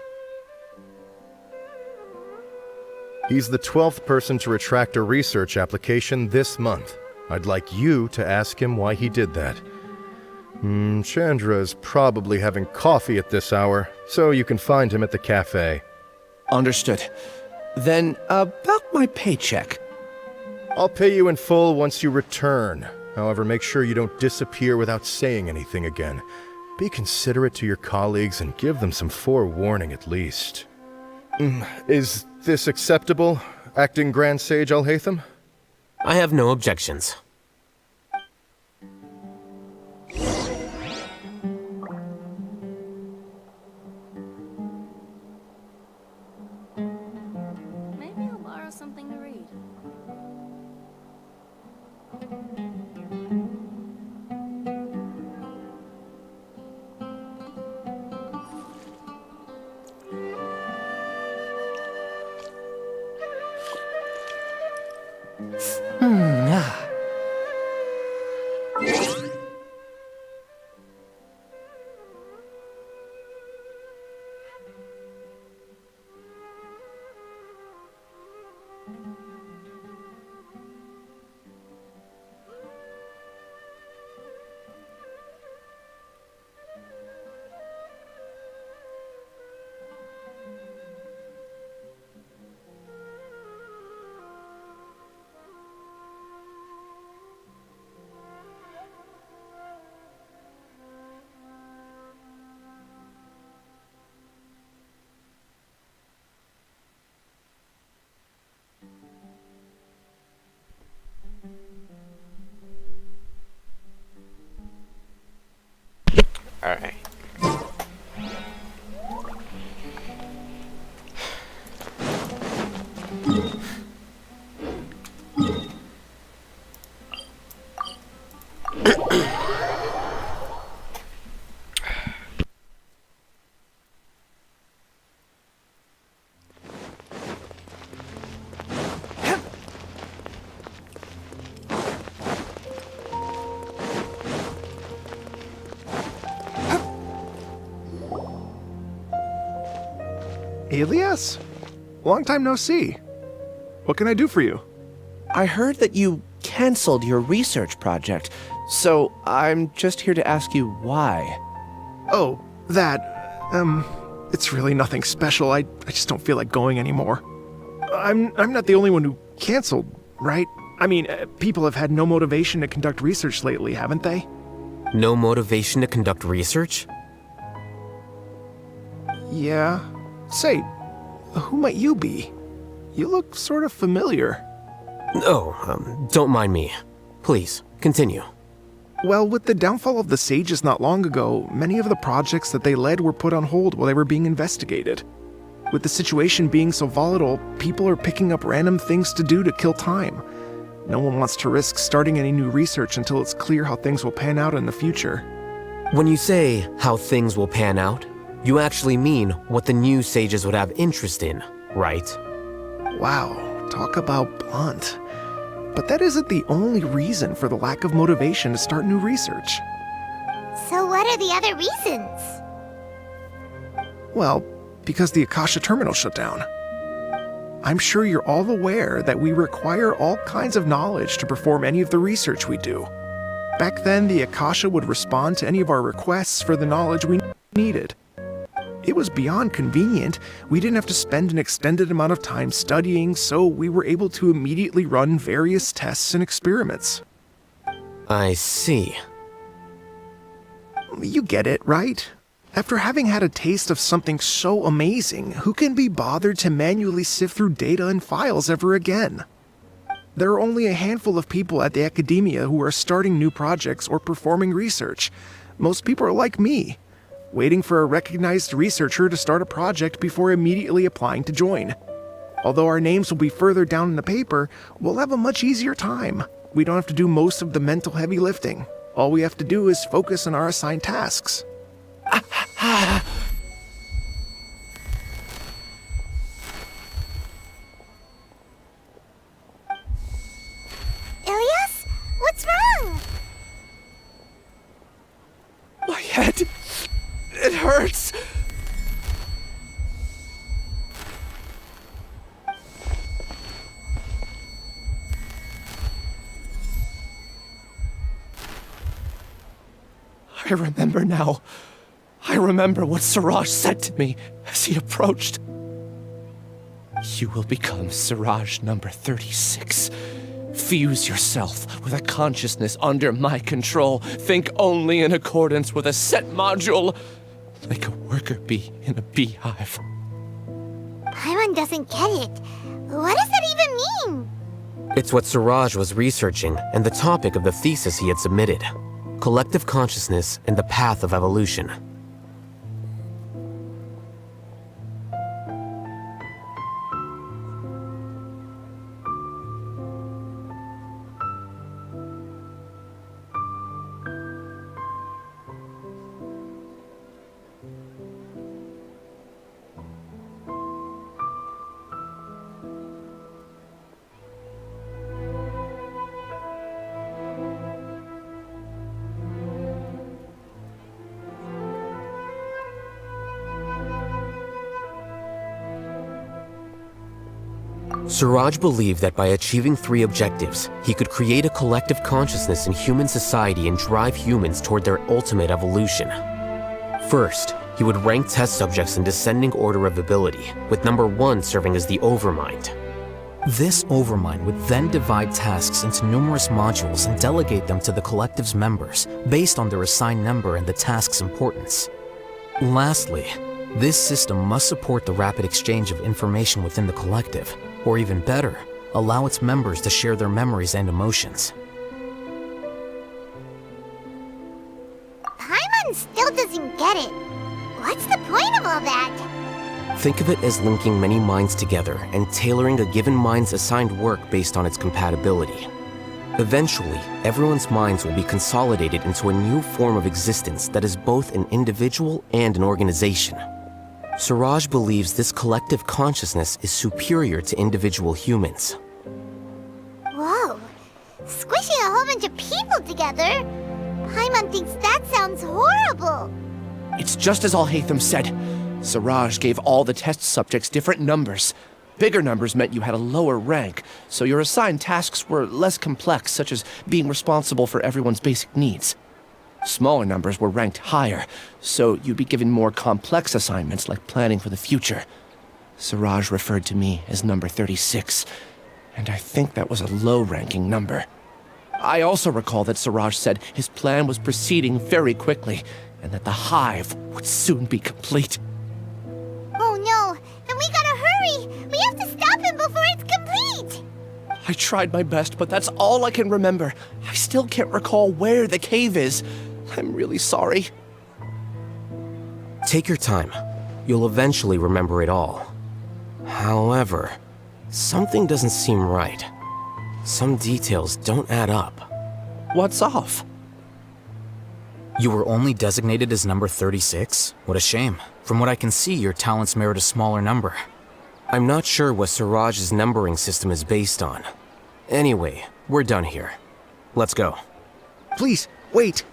He's the 12th person to retract a research application this month. I'd like you to ask him why he did that. Chandra is probably having coffee at this hour, so you can find him at the cafe. Understood. Then, about my paycheck. I'll pay you in full once you return. However, make sure you don't disappear without saying anything again. Be considerate to your colleagues and give them some forewarning at least. Is this acceptable, Acting Grand Sage Alhaitham? I have no objections. Maybe I'll borrow something to read. Alright. Ilyas? Long time no see. What can I do for you? I heard that you canceled your research project, so I'm just here to ask you why. Oh, that, it's really nothing special. I just don't feel like going anymore. I'm not the only one who canceled, right? I mean, people have had no motivation to conduct research lately, haven't they? No motivation to conduct research? Yeah. Say, who might you be? You look sort of familiar. Oh, don't mind me. Please, continue. Well, with the downfall of the sages not long ago, many of the projects that they led were put on hold while they were being investigated. With the situation being so volatile, people are picking up random things to do to kill time. No one wants to risk starting any new research until it's clear how things will pan out in the future. When you say how things will pan out, you actually mean what the new sages would have interest in, right? Wow, talk about blunt. But that isn't the only reason for the lack of motivation to start new research. So what are the other reasons? Well, because the Akasha terminal shut down. I'm sure you're all aware that we require all kinds of knowledge to perform any of the research we do. Back then, the Akasha would respond to any of our requests for the knowledge we needed. It was beyond convenient. We didn't have to spend an extended amount of time studying, so we were able to immediately run various tests and experiments. I see. You get it, right? After having had a taste of something so amazing, who can be bothered to manually sift through data and files ever again? There are only a handful of people at the academia who are starting new projects or performing research. Most people are like me, waiting for a recognized researcher to start a project before immediately applying to join. Although our names will be further down in the paper, we'll have a much easier time. We don't have to do most of the mental heavy lifting. All we have to do is focus on our assigned tasks. Ilyas? What's wrong? My head... it hurts! I remember now. I remember what Siraj said to me as he approached. You will become Siraj number 36. Fuse yourself with a consciousness under my control. Think only in accordance with a set module, like a worker bee in a beehive. Paimon doesn't get it. What does that even mean? It's what Siraj was researching and the topic of the thesis he had submitted. Collective consciousness and the path of evolution. Siraj believed that by achieving 3 objectives, he could create a collective consciousness in human society and drive humans toward their ultimate evolution. First, he would rank test subjects in descending order of ability, with number 1 serving as the Overmind. This Overmind would then divide tasks into numerous modules and delegate them to the collective's members, based on their assigned number and the task's importance. Lastly, this system must support the rapid exchange of information within the collective, or even better, allow its members to share their memories and emotions. Paimon still doesn't get it. What's the point of all that? Think of it as linking many minds together and tailoring a given mind's assigned work based on its compatibility. Eventually, everyone's minds will be consolidated into a new form of existence that is both an individual and an organization. Siraj believes this collective consciousness is superior to individual humans. Whoa. Squishing a whole bunch of people together? Paimon thinks that sounds horrible. It's just as Alhaitham said. Siraj gave all the test subjects different numbers. Bigger numbers meant you had a lower rank, so your assigned tasks were less complex, such as being responsible for everyone's basic needs. Smaller numbers were ranked higher, so you'd be given more complex assignments like planning for the future. Siraj referred to me as number 36, and I think that was a low-ranking number. I also recall that Siraj said his plan was proceeding very quickly, and that the hive would soon be complete. Oh no, then we gotta hurry! We have to stop him before it's complete! I tried my best, but that's all I can remember. I still can't recall where the cave is. I'm really sorry. Take your time. You'll eventually remember it all. However, something doesn't seem right. Some details don't add up. What's off? You were only designated as number 36? What a shame. From what I can see, your talents merit a smaller number. I'm not sure what Siraj's numbering system is based on. Anyway, we're done here. Let's go. Please, wait.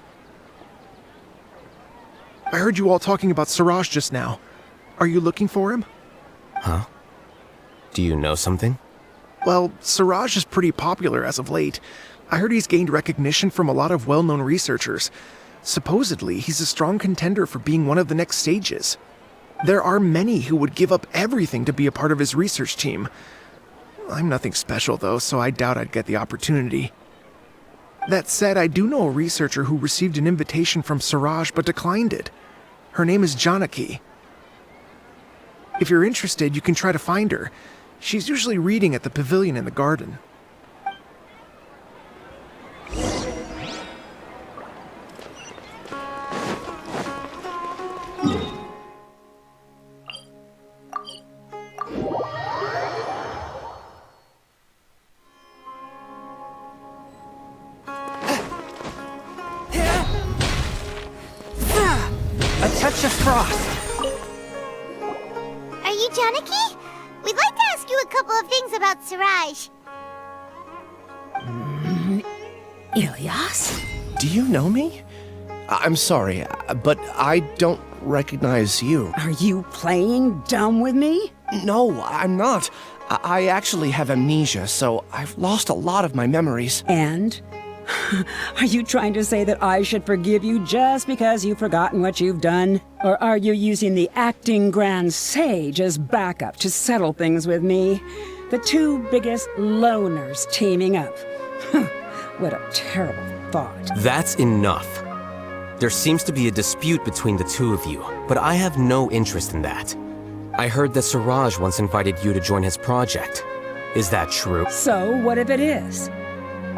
I heard you all talking about Siraj just now. Are you looking for him? Huh? Do you know something? Well, Siraj is pretty popular as of late. I heard he's gained recognition from a lot of well-known researchers. Supposedly, he's a strong contender for being one of the next sages. There are many who would give up everything to be a part of his research team. I'm nothing special, though, so I doubt I'd get the opportunity. That said, I do know a researcher who received an invitation from Siraj but declined it. Her name is Janaki. If you're interested, you can try to find her. She's usually reading at the pavilion in the garden. A touch of frost. Are you Janaki? We'd like to ask you a couple of things about Siraj. Ilyas? Do you know me? I'm sorry, but I don't recognize you. Are you playing dumb with me? No, I'm not. I actually have amnesia, so I've lost a lot of my memories. And? Are you trying to say that I should forgive you just because you've forgotten what you've done? Or are you using the acting grand sage as backup to settle things with me? The two biggest loners teaming up. What a terrible thought. That's enough. There seems to be a dispute between the two of you, but I have no interest in that. I heard that Siraj once invited you to join his project. Is that true? So, what if it is?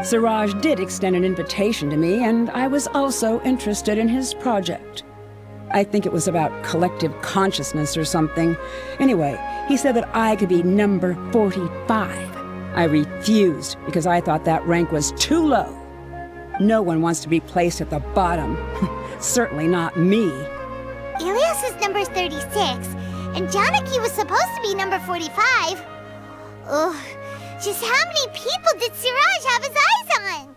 Siraj did extend an invitation to me, and I was also interested in his project. I think it was about collective consciousness or something. Anyway, he said that I could be number 45. I refused because I thought that rank was too low. No one wants to be placed at the bottom. Certainly not me. Ilyas is number 36, and Janaki was supposed to be number 45. Ugh. Just how many people did Siraj have his eyes on?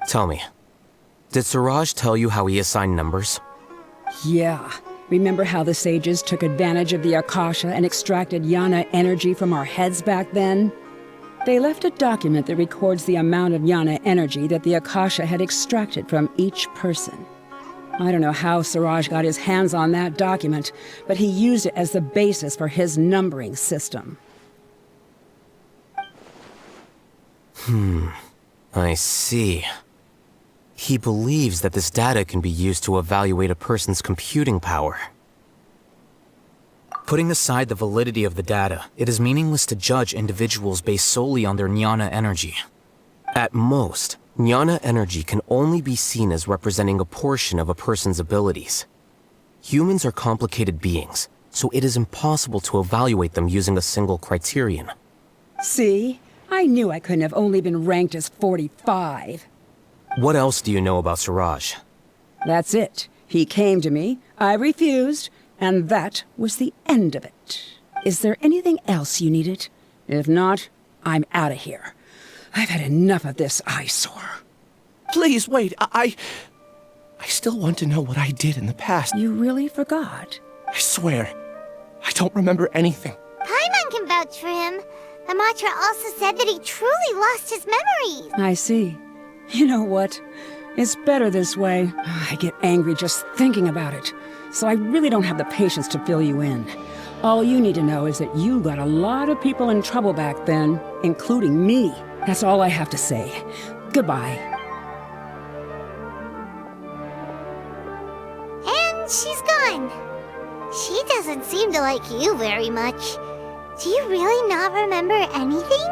Tell me, did Siraj tell you how he assigned numbers? Yeah. Remember how the sages took advantage of the Akasha and extracted Yana energy from our heads back then? They left a document that records the amount of Yana energy that the Akasha had extracted from each person. I don't know how Siraj got his hands on that document, but he used it as the basis for his numbering system. I see. He believes that this data can be used to evaluate a person's computing power. Putting aside the validity of the data, it is meaningless to judge individuals based solely on their jnana energy. At most, jnana energy can only be seen as representing a portion of a person's abilities. Humans are complicated beings, so it is impossible to evaluate them using a single criterion. See? I knew I couldn't have only been ranked as 45. What else do you know about Siraj? That's it. He came to me, I refused, and that was the end of it. Is there anything else you needed? If not, I'm out of here. I've had enough of this eyesore. Please, wait, I still want to know what I did in the past. You really forgot? I swear, I don't remember anything. Paimon can vouch for him. The mantra also said that he truly lost his memories. I see. You know what? It's better this way. I get angry just thinking about it, so I really don't have the patience to fill you in. All you need to know is that you got a lot of people in trouble back then, including me. That's all I have to say. Goodbye. And she's gone. She doesn't seem to like you very much. Do you really not remember anything?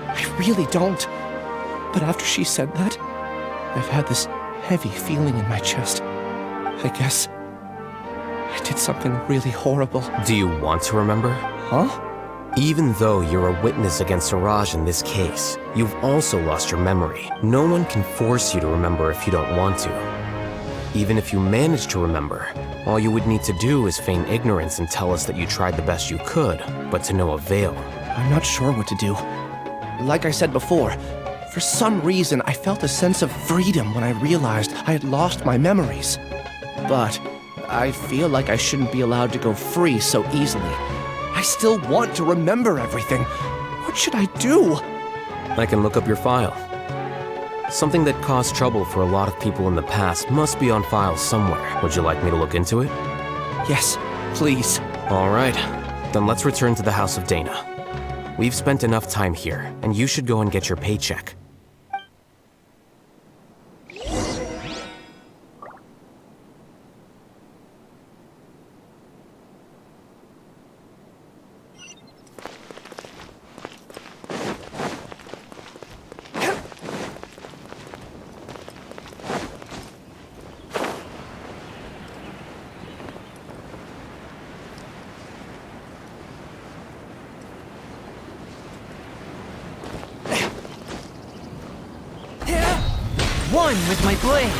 I really don't. But after she said that, I've had this heavy feeling in my chest. I guess I did something really horrible. Do you want to remember? Huh? Even though you're a witness against Siraj in this case, you've also lost your memory. No one can force you to remember if you don't want to. Even if you manage to remember, all you would need to do is feign ignorance and tell us that you tried the best you could, but to no avail. I'm not sure what to do. Like I said before, for some reason I felt a sense of freedom when I realized I had lost my memories. But I feel like I shouldn't be allowed to go free so easily. I still want to remember everything. What should I do? I can look up your file. Something that caused trouble for a lot of people in the past must be on file somewhere. Would you like me to look into it? Yes, please. All right. Then let's return to the House of Dana. We've spent enough time here, and you should go and get your paycheck. One with my blade.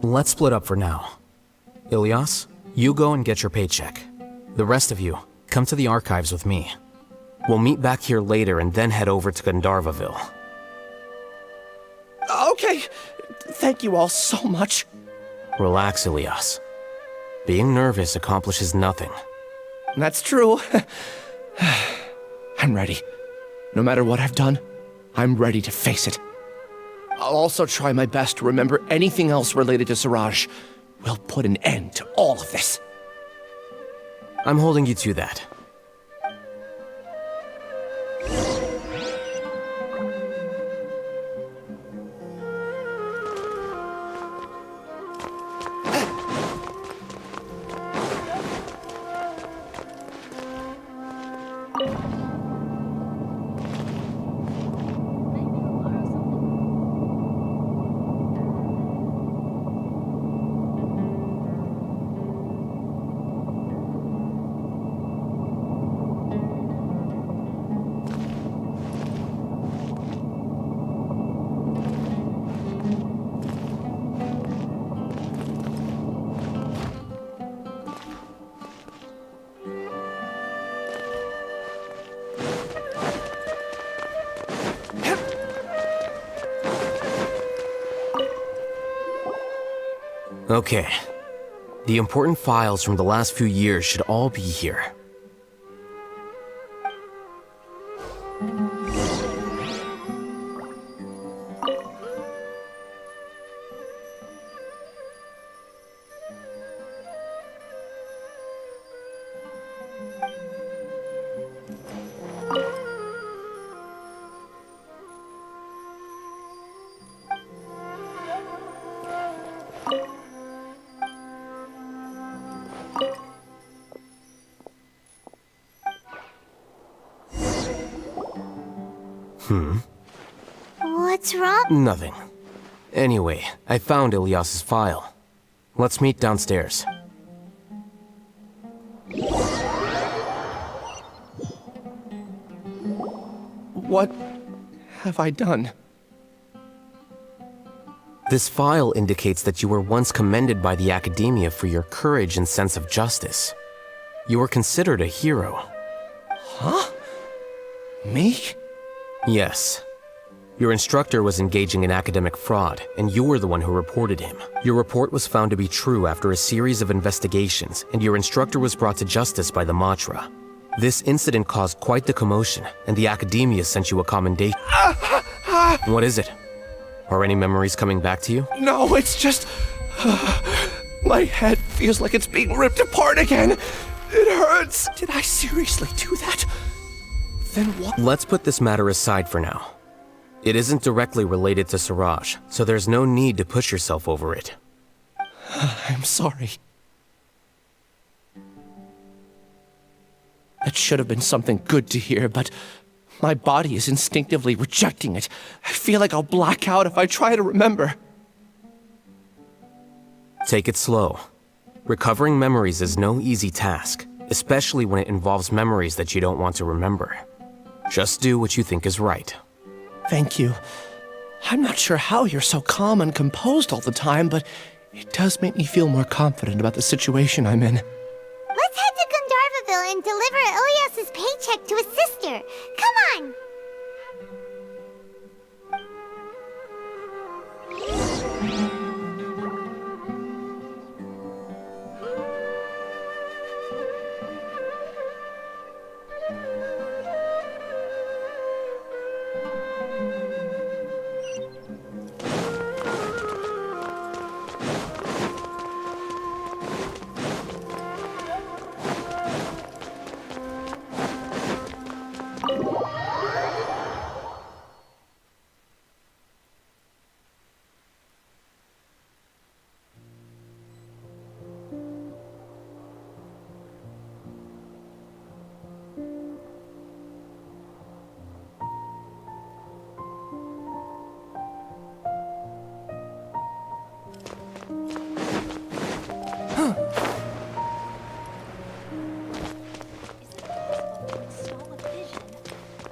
Let's split up for now. Ilyas, you go and get your paycheck. The rest of you, come to the archives with me. We'll meet back here later and then head over to Gandharvaville. Okay. Thank you all so much. Relax, Ilyas. Being nervous accomplishes nothing. That's true. I'm ready. No matter what I've done, I'm ready to face it. I'll also try my best to remember anything else related to Siraj. We'll put an end to all of this. I'm holding you to that. Okay. The important files from the last few years should all be here. What's wrong? Nothing. Anyway, I found Ilyas's file. Let's meet downstairs. What have I done? This file indicates that you were once commended by the Academia for your courage and sense of justice. You were considered a hero. Huh? Me? Yes. Your instructor was engaging in academic fraud, and you were the one who reported him. Your report was found to be true after a series of investigations, and your instructor was brought to justice by the Matra. This incident caused quite the commotion, and the Academia sent you a commendation. What is it? Are any memories coming back to you? No, it's just... my head feels like it's being ripped apart again. It hurts. Did I seriously do that? Then what? Let's put this matter aside for now. It isn't directly related to Siraj, so there's no need to push yourself over it. I'm sorry. That should have been something good to hear, but my body is instinctively rejecting it. I feel like I'll black out if I try to remember. Take it slow. Recovering memories is no easy task, especially when it involves memories that you don't want to remember. Just do what you think is right. Thank you. I'm not sure how you're so calm and composed all the time, but it does make me feel more confident about the situation I'm in. Let's head to Gandharvaville and deliver Ilias's paycheck to his sister. Come on!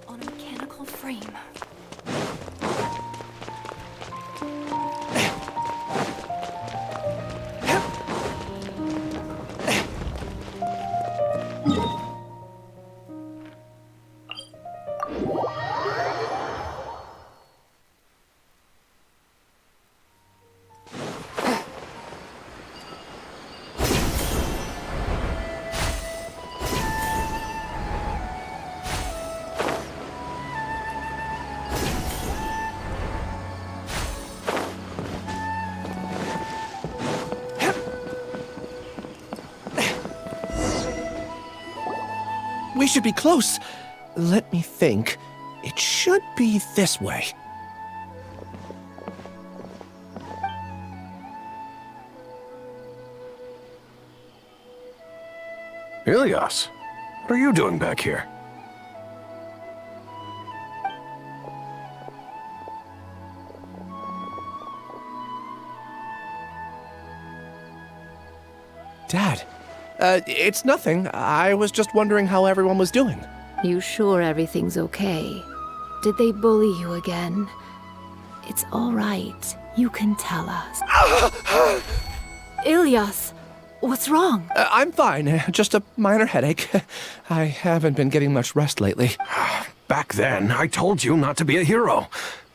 On a mechanical frame. We should be close. Let me think. It should be this way. Ilias, what are you doing back here? Dad, it's nothing. I was just wondering how everyone was doing. You sure everything's okay? Did they bully you again? It's all right. You can tell us. Ilias, what's wrong? I'm fine. Just a minor headache. I haven't been getting much rest lately. Back then, I told you not to be a hero.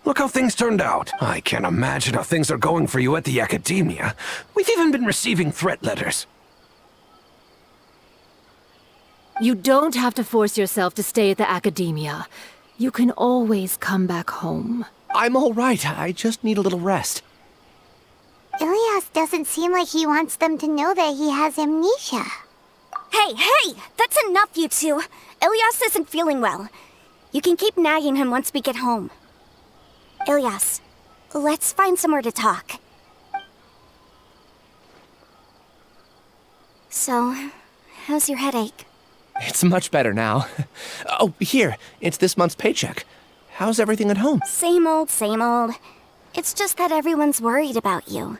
Look how things turned out. I can't imagine how things are going for you at the Academia. We've even been receiving threat letters. You don't have to force yourself to stay at the Academia. You can always come back home. I'm all right. I just need a little rest. Ilias doesn't seem like he wants them to know that he has amnesia. Hey! That's enough, you two! Ilias isn't feeling well. You can keep nagging him once we get home. Ilias, let's find somewhere to talk. So, how's your headache? It's much better now. Oh, here. It's this month's paycheck. How's everything at home? Same old, same old. It's just that everyone's worried about you.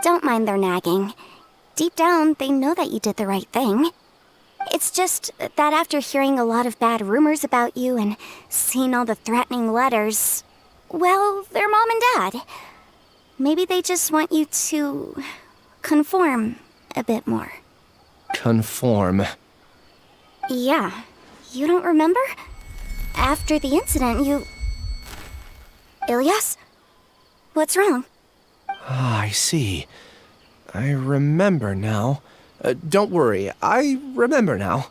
Don't mind their nagging. Deep down, they know that you did the right thing. It's just that after hearing a lot of bad rumors about you and seeing all the threatening letters, well, they're mom and dad. Maybe they just want you to conform a bit more. Conform. Yeah. You don't remember? After the incident, you... Ilias? What's wrong? Ah, I see. I remember now. Don't worry, I remember now.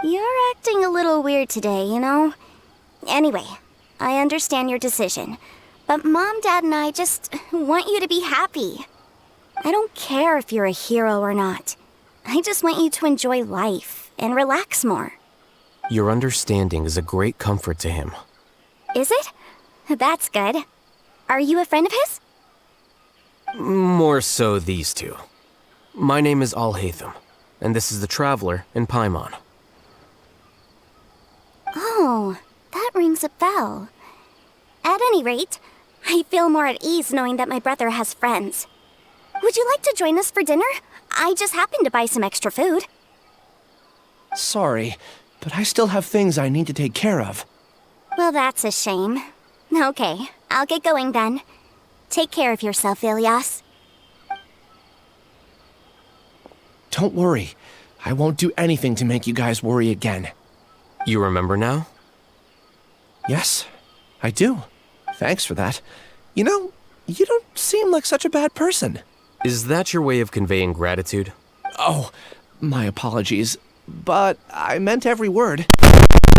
You're acting a little weird today, you know? Anyway, I understand your decision. But Mom, Dad, and I just want you to be happy. I don't care if you're a hero or not. I just want you to enjoy life and relax more. Your understanding is a great comfort to him. Is it? That's good. Are you a friend of his? More so these two. My name is Alhaitham, and this is the Traveler in Paimon. Oh, that rings a bell. At any rate, I feel more at ease knowing that my brother has friends. Would you like to join us for dinner? I just happened to buy some extra food. Sorry, but I still have things I need to take care of. Well, that's a shame. Okay, I'll get going then. Take care of yourself, Ilyas. Don't worry. I won't do anything to make you guys worry again. You remember now? Yes, I do. Thanks for that. You know, you don't seem like such a bad person. Is that your way of conveying gratitude? Oh, my apologies. But I meant every word.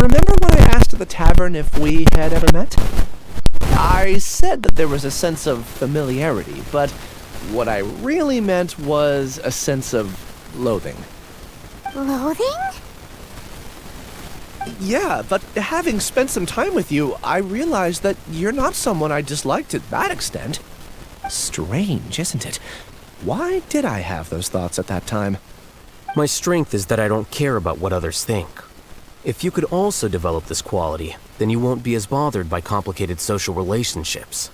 Remember when I asked at the tavern if we had ever met? I said that there was a sense of familiarity, but what I really meant was a sense of loathing. Loathing? Yeah, but having spent some time with you, I realized that you're not someone I dislike to that extent. Strange, isn't it? Why did I have those thoughts at that time? My strength is that I don't care about what others think. If you could also develop this quality, then you won't be as bothered by complicated social relationships.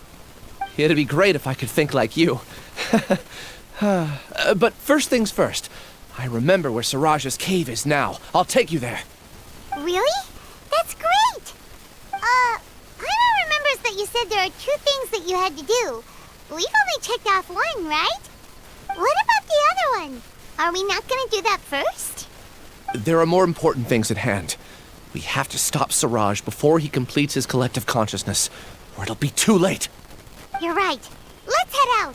It'd be great if I could think like you. But first things first. I remember where Siraj's cave is now. I'll take you there. Really? That's great! Paimon remembers that you said there are 2 things that you had to do. We've only checked off 1, right? What about the other one? Are we not gonna do that first? There are more important things at hand. We have to stop Siraj before he completes his collective consciousness, or it'll be too late. You're right. Let's head out.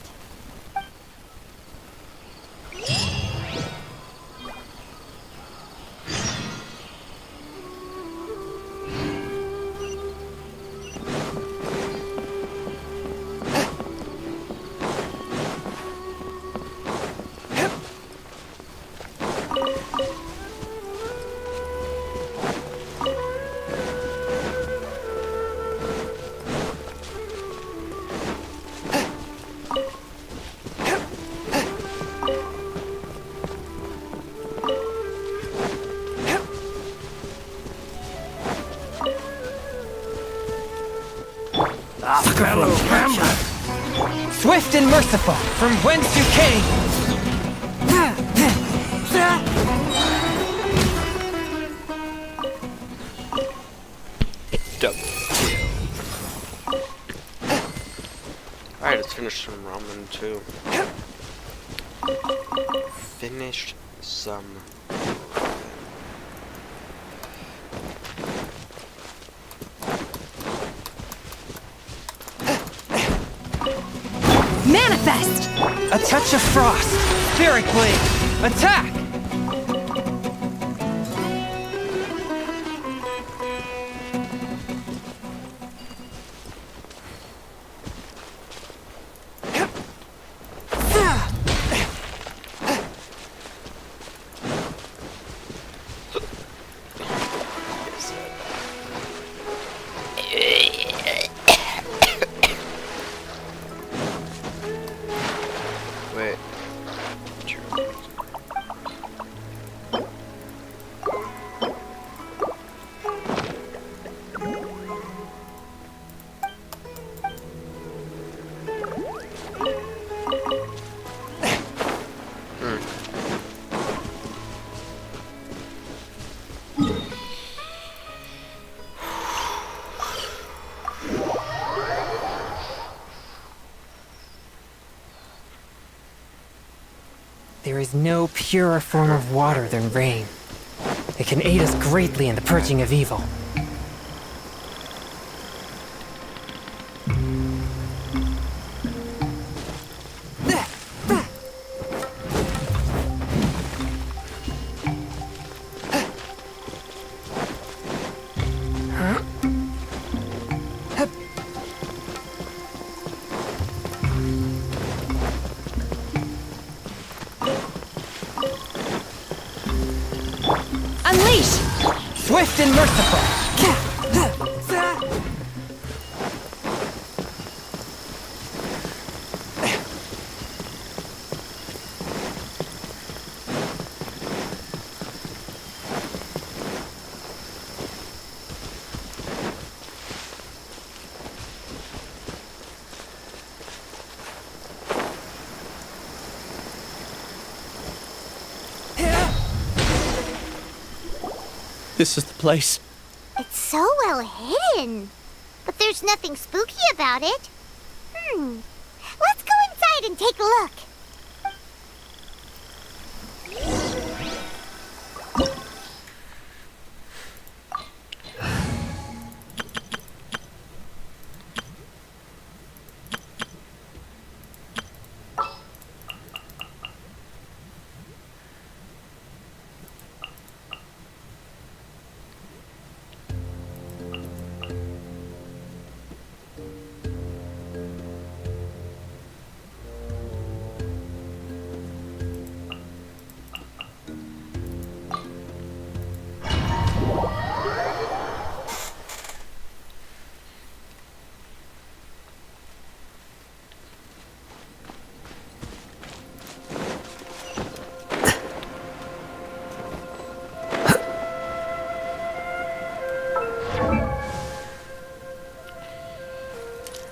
Swift and merciful, from whence you came! Dope. Alright, let's finish some ramen too. Finish some. Manifest! A touch of frost! Spirit blade! Attack! Wait. There is no purer form of water than rain. It can aid us greatly in the purging of evil. Unleash! Swift and merciful! This is the place. It's so well hidden. But there's nothing spooky about it. Let's go inside and take a look.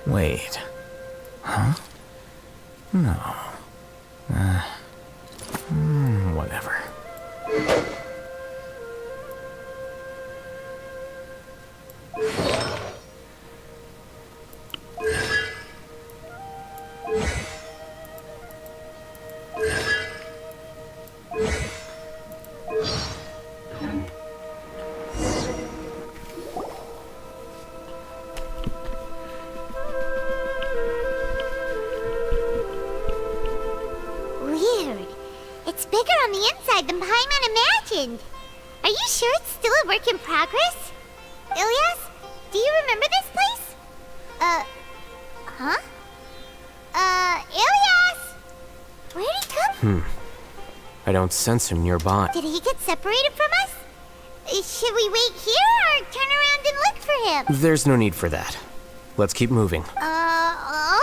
Wait. Huh? No. Whatever. Weird. It's bigger on the inside than Paimon imagined. Are you sure it's still a work in progress? Ilyas, do you remember this place? Huh? Ilyas! Where'd he come? I don't sense him nearby. Did he get separated from us? Should we wait here or turn around and look for him? There's no need for that. Let's keep moving. Alright.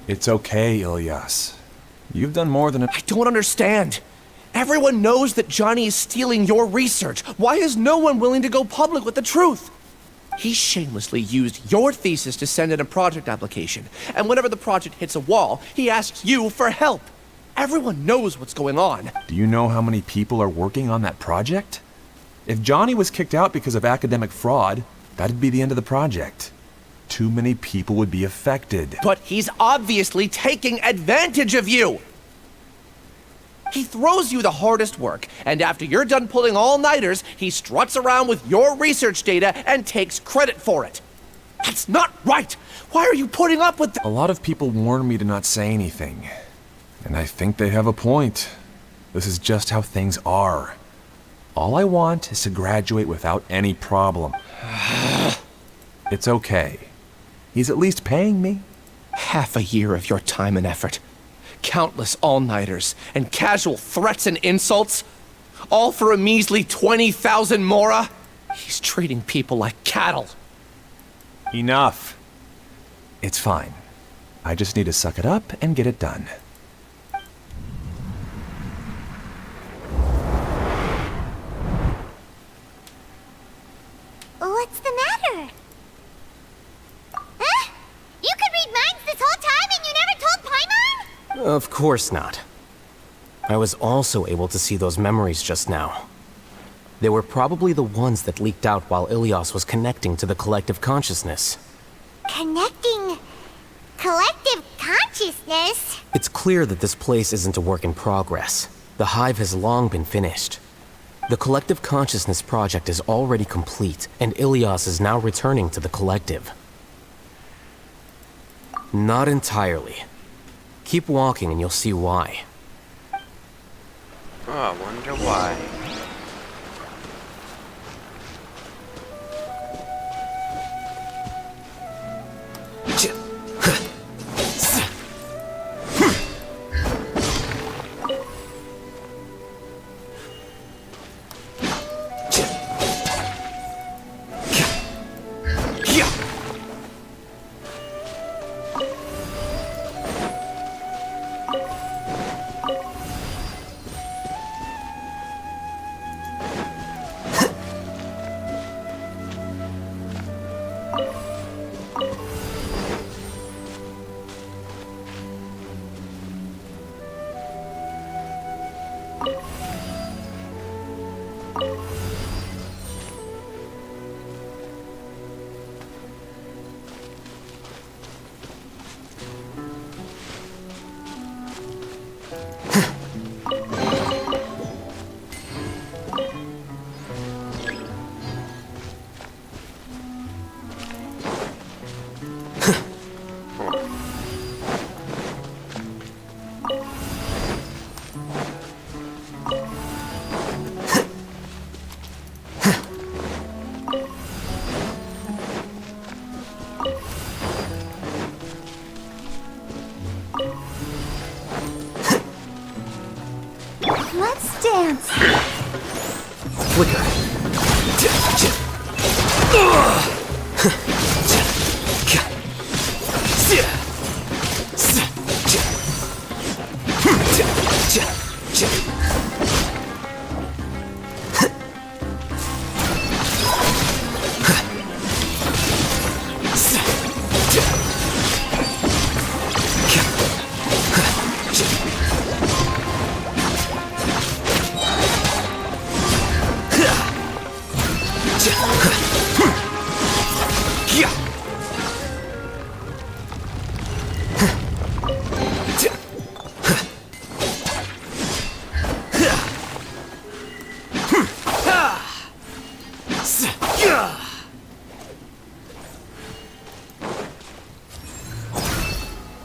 It's okay, Ilyas. You've done more than a— I don't understand. Everyone knows that Johnny is stealing your research. Why is no one willing to go public with the truth? He shamelessly used your thesis to send in a project application, and whenever the project hits a wall, he asks you for help. Everyone knows what's going on. Do you know how many people are working on that project? If Johnny was kicked out because of academic fraud, that'd be the end of the project. Too many people would be affected. But he's obviously taking advantage of you! He throws you the hardest work, and after you're done pulling all-nighters, he struts around with your research data and takes credit for it. That's not right! Why are you putting up with A lot of people warn me to not say anything. And I think they have a point. This is just how things are. All I want is to graduate without any problem. It's okay. He's at least paying me. Half a year of your time and effort. Countless all-nighters and casual threats and insults. All for a measly 20,000 mora? He's treating people like cattle. Enough. It's fine. I just need to suck it up and get it done. What's the matter? Huh? You could read minds this whole time and you never told Paimon? Of course not. I was also able to see those memories just now. They were probably the ones that leaked out while Ilyas was connecting to the collective consciousness. Connecting collective consciousness? It's clear that this place isn't a work in progress. The hive has long been finished. The collective consciousness project is already complete, and Ilyas is now returning to the collective. Not entirely. Keep walking and you'll see why. Oh, I wonder why. Let's dance. Flicker.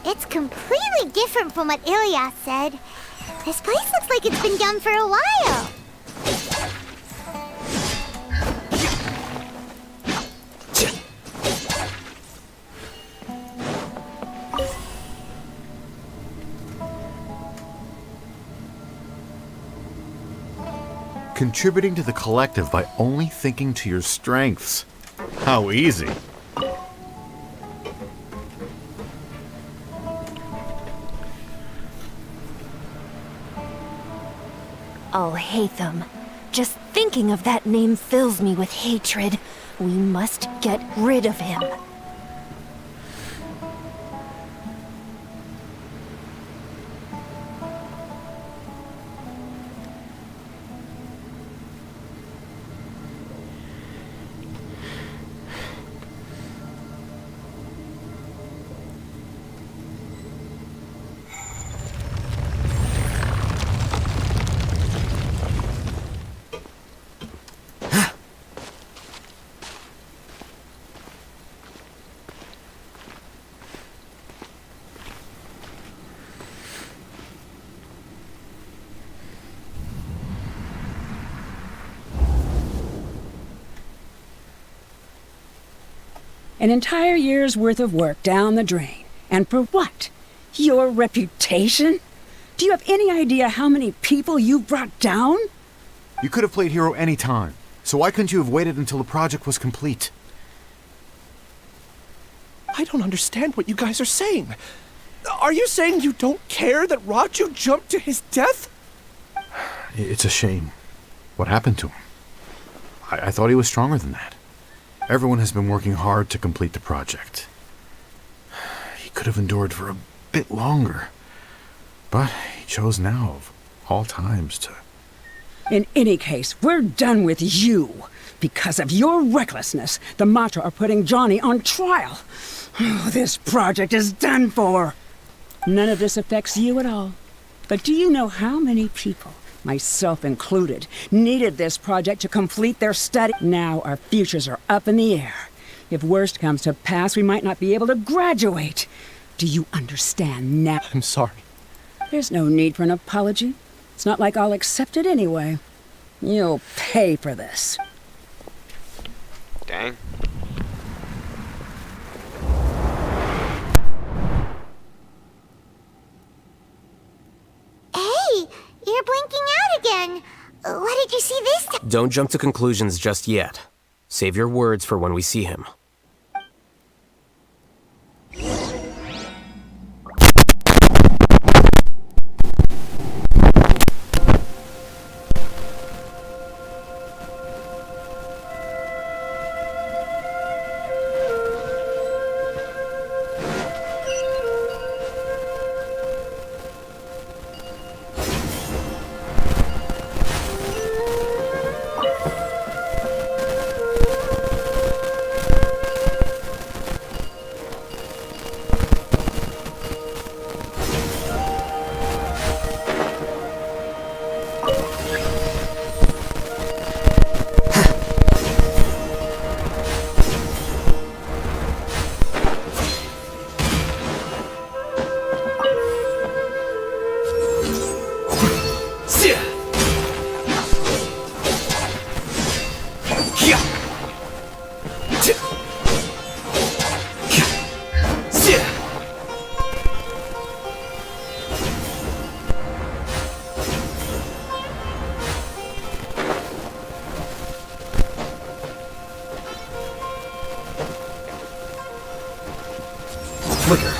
It's completely different from what Ilyas said. This place looks like it's been done for a while. Contributing to the collective by only thinking to your strengths. How easy. Oh, Hatham. Just thinking of that name fills me with hatred. We must get rid of him. An entire year's worth of work down the drain. And for what? Your reputation? Do you have any idea how many people you brought down? You could have played hero any time, so why couldn't you have waited until the project was complete? I don't understand what you guys are saying. Are you saying you don't care that Raju jumped to his death? It's a shame. What happened to him? I thought he was stronger than that. Everyone has been working hard to complete the project. He could have endured for a bit longer. But he chose now, of all times, to... In any case, we're done with you. Because of your recklessness, the Matra are putting Johnny on trial. This project is done for. None of this affects you at all. But do you know how many people, myself included, needed this project to complete their study? Now our futures are up in the air. If worst comes to pass, we might not be able to graduate. Do you understand now? I'm sorry. There's no need for an apology. It's not like I'll accept it anyway. You'll pay for this. Dang. Hey, you're blinking out again. What did you see this time? Don't jump to conclusions just yet. Save your words for when we see him. Flicker.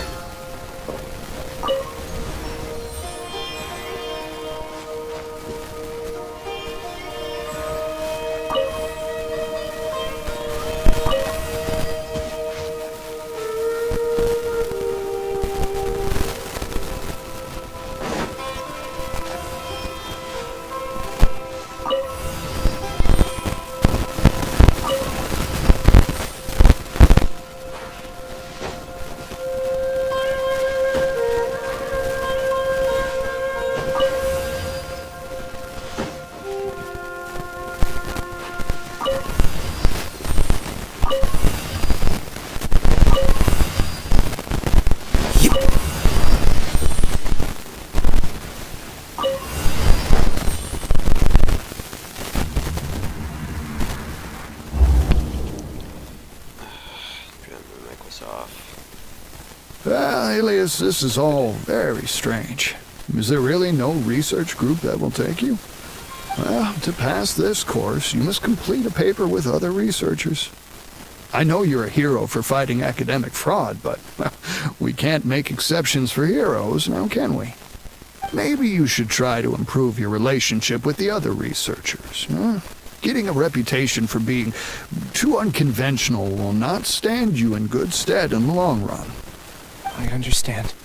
Alias, this is all very strange. Is there really no research group that will take you? Well, to pass this course, you must complete a paper with other researchers. I know you're a hero for fighting academic fraud, but well, we can't make exceptions for heroes, now can we? Maybe you should try to improve your relationship with the other researchers. Getting a reputation for being too unconventional will not stand you in good stead in the long run. I understand.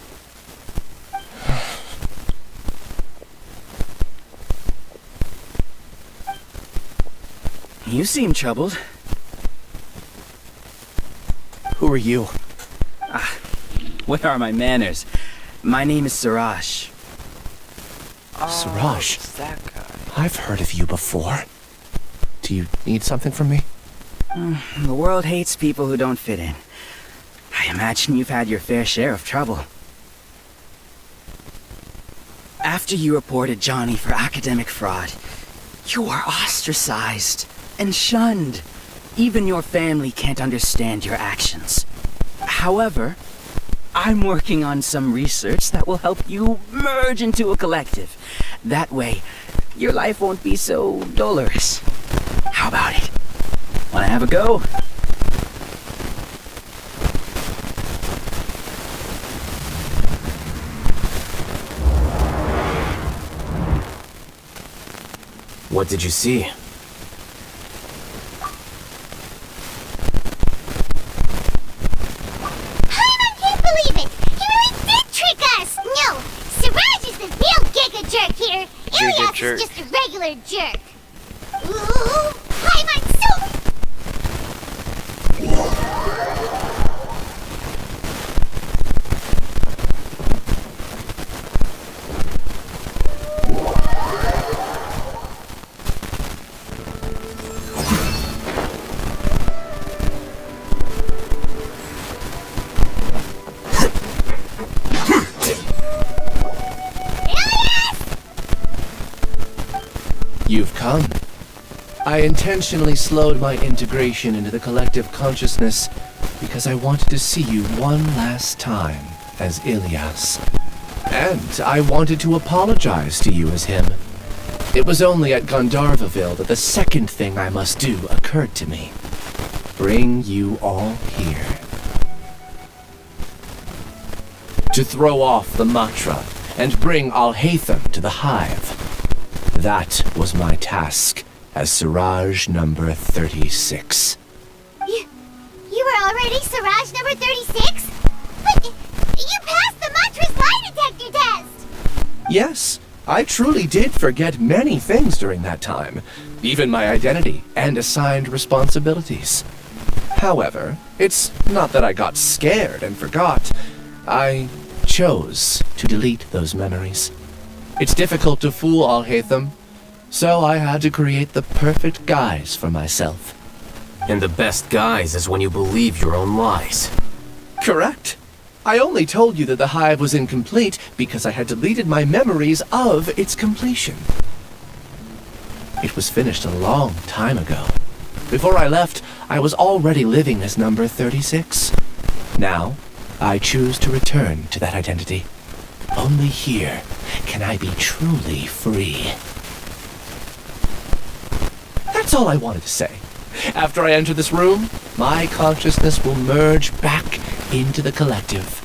You seem troubled. Who are you? Where are my manners? My name is Siraj. Siraj? It's that guy. I've heard of you before. Do you need something from me? The world hates people who don't fit in. I imagine you've had your fair share of trouble. After you reported Johnny for academic fraud, you were ostracized and shunned. Even your family can't understand your actions. However, I'm working on some research that will help you merge into a collective. That way, your life won't be so dolorous. How about it? Wanna have a go? What did you see? I can't believe it! He really did trick us! No, Siraj is the real Giga Jerk here. Ilyas is just a regular jerk. Ooh, Paimon soup! You've come. I intentionally slowed my integration into the collective consciousness because I wanted to see you one last time as Ilyas. And I wanted to apologize to you as him. It was only at Gandharvaville that the second thing I must do occurred to me. Bring you all here. To throw off the mantra and bring Alhaitham to the hive. That was my task as Siraj number 36. You were already Siraj number 36? But you passed the mantra's lie detector test! Yes, I truly did forget many things during that time, even my identity and assigned responsibilities. However, it's not that I got scared and forgot. I chose to delete those memories. It's difficult to fool Alhaitham, so I had to create the perfect guise for myself. And the best guise is when you believe your own lies. Correct. I only told you that the hive was incomplete because I had deleted my memories of its completion. It was finished a long time ago. Before I left, I was already living as number 36. Now, I choose to return to that identity. Only here can I be truly free. That's all I wanted to say. After I enter this room, my consciousness will merge back into the collective.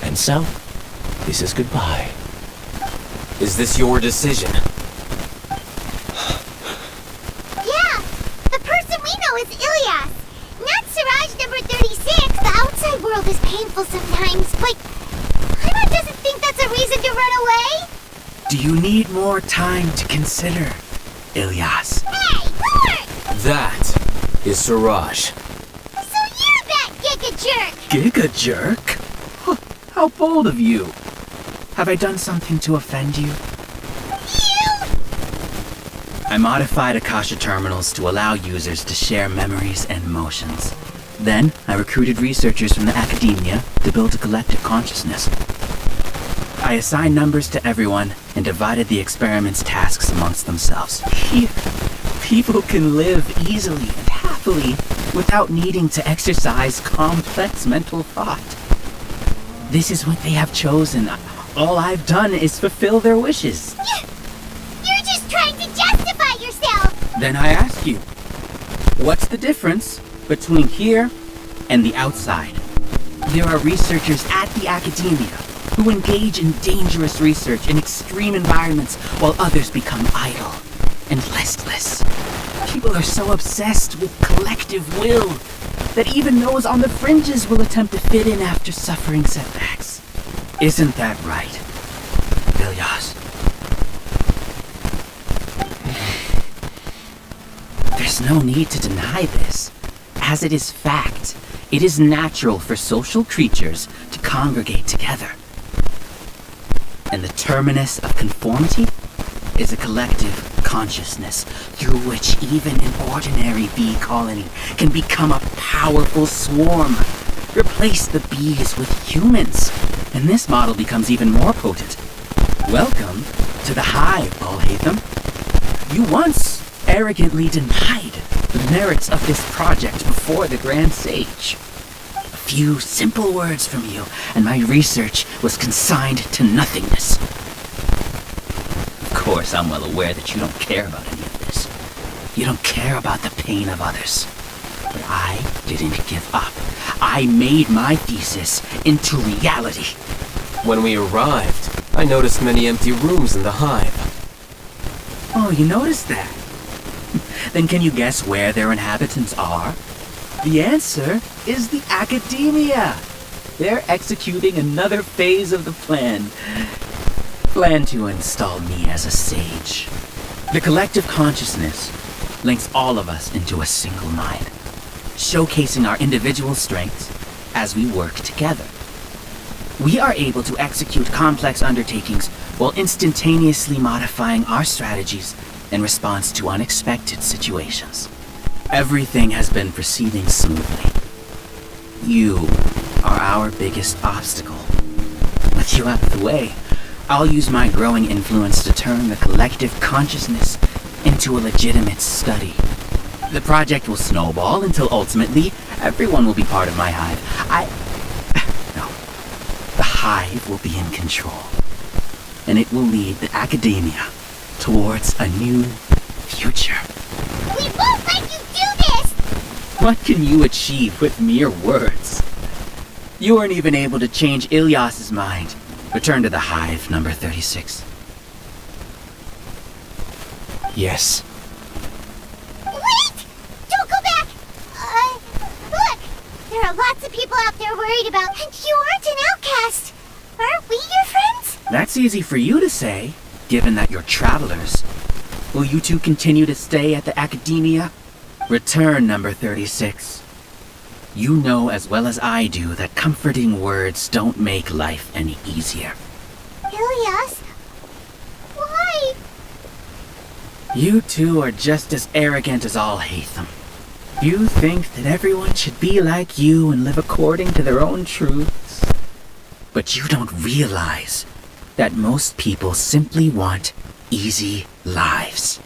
And so, this is goodbye. Is this your decision? Yeah! The person we know is Ilyas! Not Siraj number 36! The outside world is painful sometimes, but Paimon doesn't think that's a reason to run away! Do you need more time to consider, Ilyas? Hey, Lord! That is Siraj. So you're that Giga Jerk! Giga Jerk? How bold of you! Have I done something to offend you? I modified Akasha terminals to allow users to share memories and emotions. Then, I recruited researchers from the academia to build a collective consciousness. I assigned numbers to everyone and divided the experiment's tasks amongst themselves. People can live easily and happily without needing to exercise complex mental thought. This is what they have chosen. All I've done is fulfill their wishes. You're just trying to justify yourself! Then I ask you, what's the difference between here and the outside? There are researchers at the academia who engage in dangerous research in extreme environments while others become idle and listless. People are so obsessed with collective will that even those on the fringes will attempt to fit in after suffering setbacks. Isn't that right, Ilyas? There's no need to deny this. As it is fact, it is natural for social creatures to congregate together. And the terminus of conformity is a collective consciousness through which even an ordinary bee colony can become a powerful swarm. Replace the bees with humans, and this model becomes even more potent. Welcome to the hive, Alhaitham. You once arrogantly denied the merits of this project before the Grand Sage. A few simple words from you, and my research was consigned to nothingness. Of course, I'm well aware that you don't care about any of this. You don't care about the pain of others. But I didn't give up. I made my thesis into reality. When we arrived, I noticed many empty rooms in the hive. Oh, you noticed that? Then can you guess where their inhabitants are? The answer is the academia. They're executing another phase of the plan. Plan to install me as a sage. The collective consciousness links all of us into a single mind, showcasing our individual strengths as we work together. We are able to execute complex undertakings while instantaneously modifying our strategies in response to unexpected situations. Everything has been proceeding smoothly. You are our biggest obstacle. With you out of the way, I'll use my growing influence to turn the collective consciousness into a legitimate study. The project will snowball until ultimately everyone will be part of my hive. No. The hive will be in control. And it will lead the academia towards a new future. We won't let you do this! What can you achieve with mere words? You weren't even able to change Ilyas's mind. Return to the hive, number 36. Yes. Wait! Don't go back! Look! There are lots of people out there worried about, and you aren't an outcast! Aren't we your friends? That's easy for you to say, given that you're travelers. Will you two continue to stay at the academia? Return, number 36. You know as well as I do that comforting words don't make life any easier. Ilyas? Why? You two are just as arrogant as all Hatham. You think that everyone should be like you and live according to their own truths. But you don't realize that most people simply want easy lives.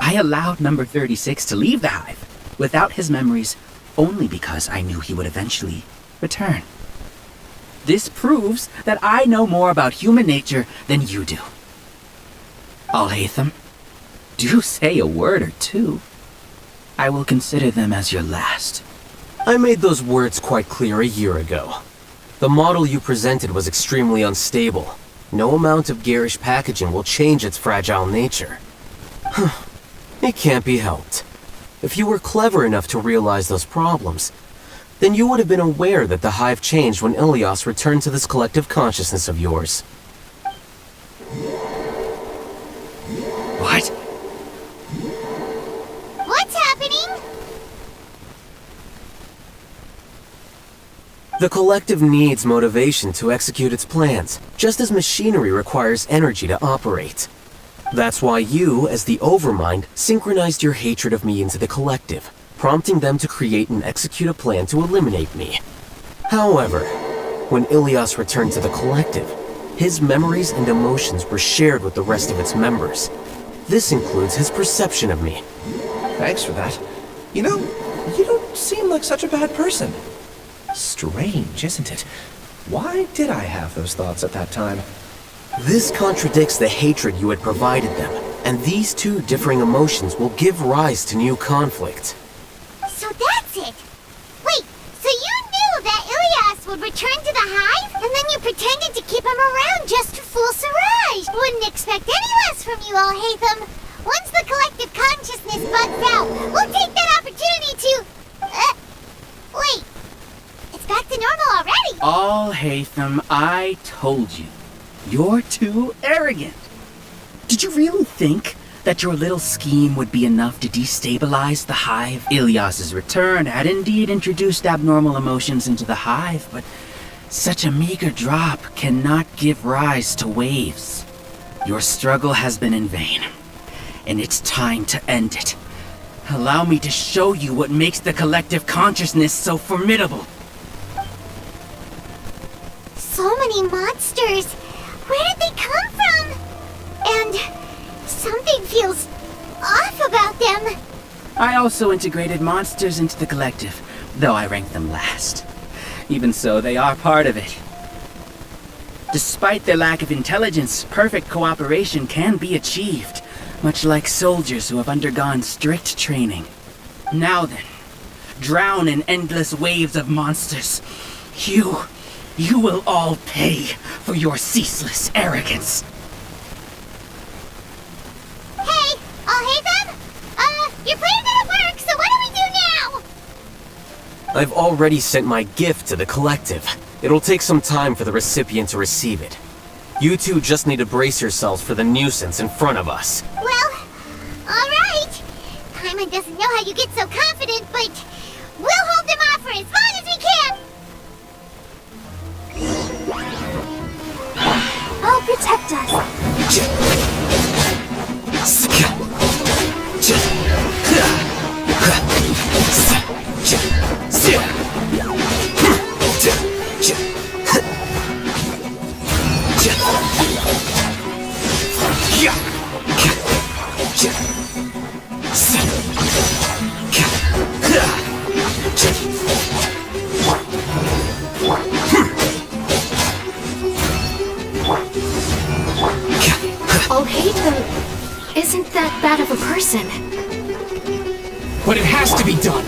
I allowed number 36 to leave the hive without his memories only because I knew he would eventually return. This proves that I know more about human nature than you do. Al-Hatham, do say a word or two. I will consider them as your last. I made those words quite clear a year ago. The model you presented was extremely unstable. No amount of garish packaging will change its fragile nature. It can't be helped. If you were clever enough to realize those problems, then you would have been aware that the hive changed when Ilyas returned to this collective consciousness of yours. What? What's happening? The collective needs motivation to execute its plans, just as machinery requires energy to operate. That's why you, as the Overmind, synchronized your hatred of me into the collective, prompting them to create and execute a plan to eliminate me. However, when Ilyas returned to the collective, his memories and emotions were shared with the rest of its members. This includes his perception of me. Thanks for that. You know, you don't seem like such a bad person. Strange, isn't it? Why did I have those thoughts at that time? This contradicts the hatred you had provided them, and these two differing emotions will give rise to new conflict. So that's it! Wait, so you knew that Ilyas would return to the hive, and then you pretended to keep him around just to fool Siraj! Wouldn't expect any less from you, Al-Hatham! Once the collective consciousness bugs out, we'll take that opportunity to... wait. It's back to normal already! Al-Hatham, I told you. You're too arrogant. Did you really think that your little scheme would be enough to destabilize the hive? Ilyas's return had indeed introduced abnormal emotions into the hive, but such a meager drop cannot give rise to waves. Your struggle has been in vain, and it's time to end it. Allow me to show you what makes the collective consciousness so formidable. So many monsters! Where did they come from? And something feels off about them. I also integrated monsters into the collective, though I ranked them last. Even so, they are part of it. Despite their lack of intelligence, perfect cooperation can be achieved, much like soldiers who have undergone strict training. Now then, drown in endless waves of monsters. You will all pay for your ceaseless arrogance. Hey, Al-Hatham? Your plan didn't work, so what do we do now? I've already sent my gift to the collective. It'll take some time for the recipient to receive it. You two just need to brace yourselves for the nuisance in front of us. Well, alright. Paimon doesn't know how you get so confident, but we'll hold them off for as long as we can. Oh, protect us. While Hatham isn't that bad of a person. But it has to be done.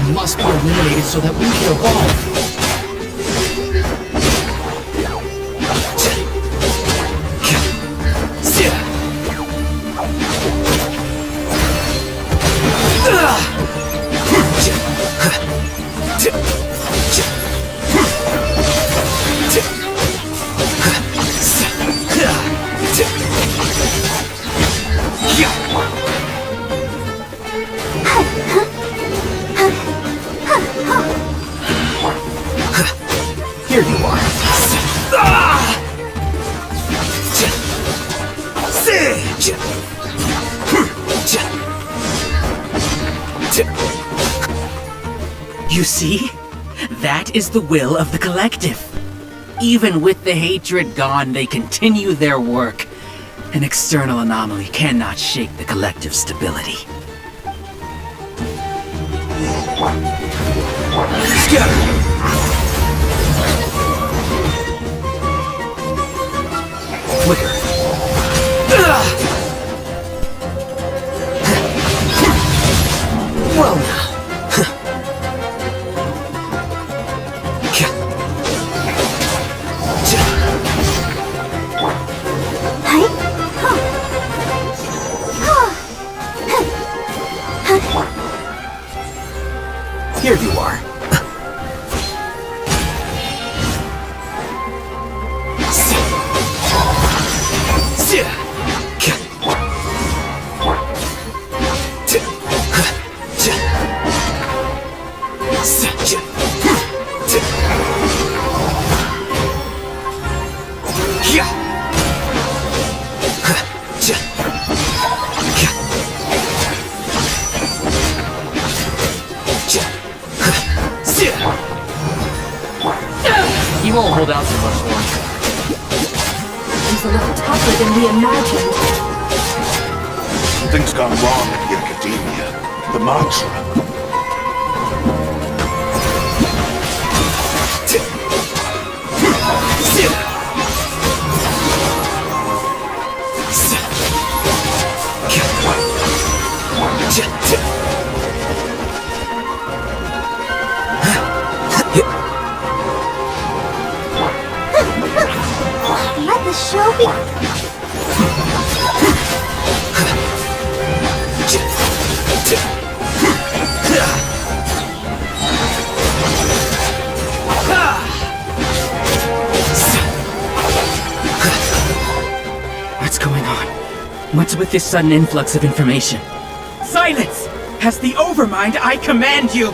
You must be eliminated so that we can evolve. Here you are. You see? That is the will of the collective. Even with the hatred gone, they continue their work. An external anomaly cannot shake the collective's stability. Flicker. Well now. Here you are. He won't hold out too much longer. He's a little tougher than we imagined. Something's gone wrong at the Academia. The mantra. Let the show be. What's going on? What's with this sudden influx of information? Silence! As the Overmind, I command you!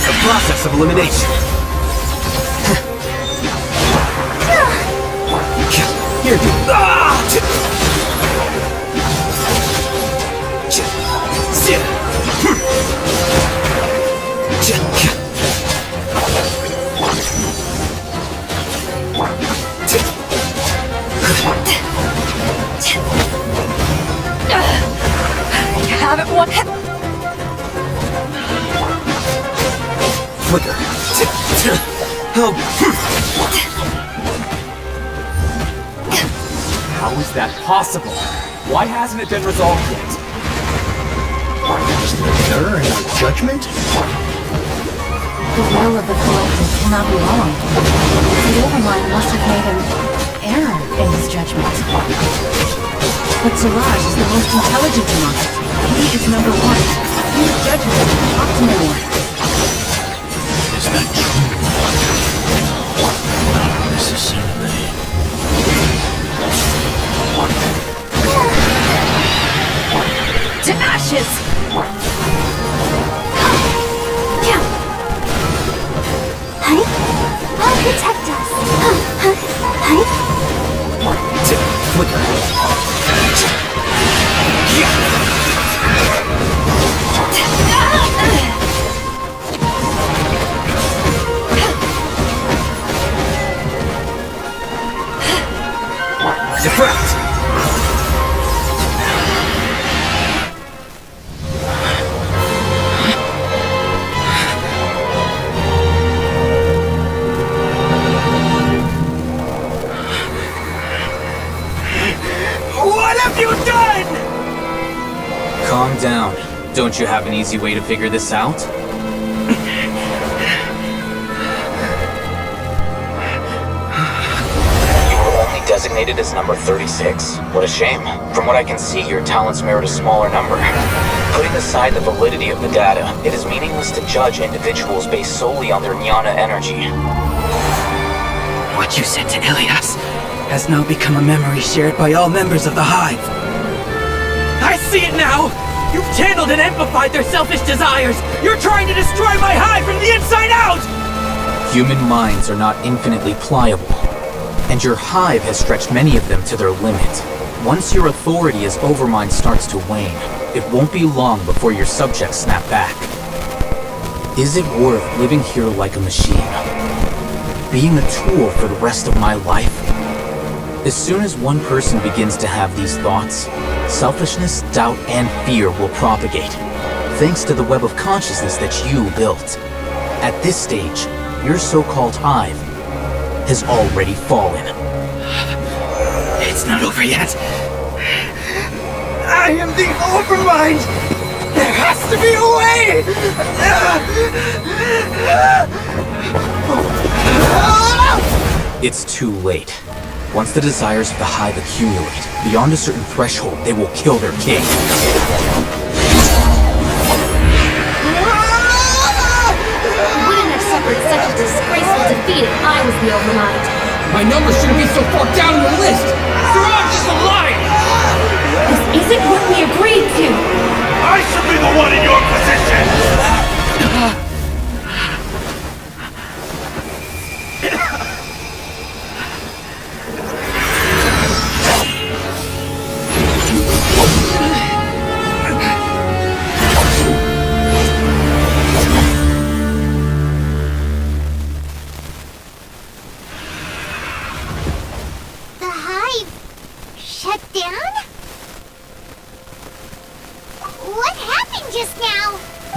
The process of elimination. Here you Have it one. Flicker. Help. How is that possible? Why hasn't it been resolved yet? Is there error in our judgment? The will of the collective cannot be wrong. The Overmind must have made an error in his judgment. But Siraj is the most intelligent among us. He is number one. His judgment is the optimal one. Is that true? Not necessarily. To ashes! Protect us. Don't you have an easy way to figure this out? Designated as number 36. What a shame. From what I can see, your talents merit a smaller number. Putting aside the validity of the data, it is meaningless to judge individuals based solely on their jnana energy. What you said to Ilias has now become a memory shared by all members of the Hive. I see it now! You've channeled and amplified their selfish desires! You're trying to destroy my Hive from the inside out! Human minds are not infinitely pliable. And your hive has stretched many of them to their limit. Once your authority as Overmind starts to wane, it won't be long before your subjects snap back. Is it worth living here like a machine? Being a tool for the rest of my life? As soon as one person begins to have these thoughts, selfishness, doubt, and fear will propagate, thanks to the web of consciousness that you built. At this stage, your so-called hive has already fallen. It's not over yet. I am the Overmind! There has to be a way! It's too late. Once the desires of the Hive accumulate, beyond a certain threshold, they will kill their king. Wouldn't have suffered such a disgraceful defeat if I was the Overmind. My number shouldn't be so far down the list! Siraj is alive! This isn't what we agreed to! I should be the one in your position!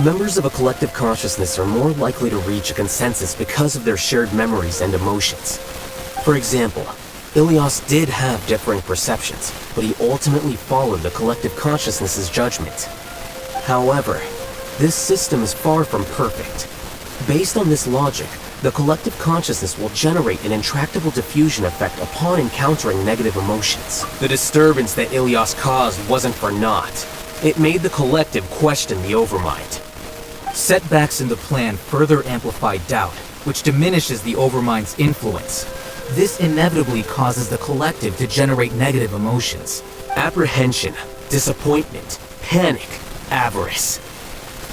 Members of a collective consciousness are more likely to reach a consensus because of their shared memories and emotions. For example, Ilias did have differing perceptions, but he ultimately followed the collective consciousness's judgment. However, this system is far from perfect. Based on this logic, the collective consciousness will generate an intractable diffusion effect upon encountering negative emotions. The disturbance that Ilias caused wasn't for naught. It made the collective question the Overmind. Setbacks in the plan further amplify doubt, which diminishes the Overmind's influence. This inevitably causes the collective to generate negative emotions. Apprehension, disappointment, panic, avarice.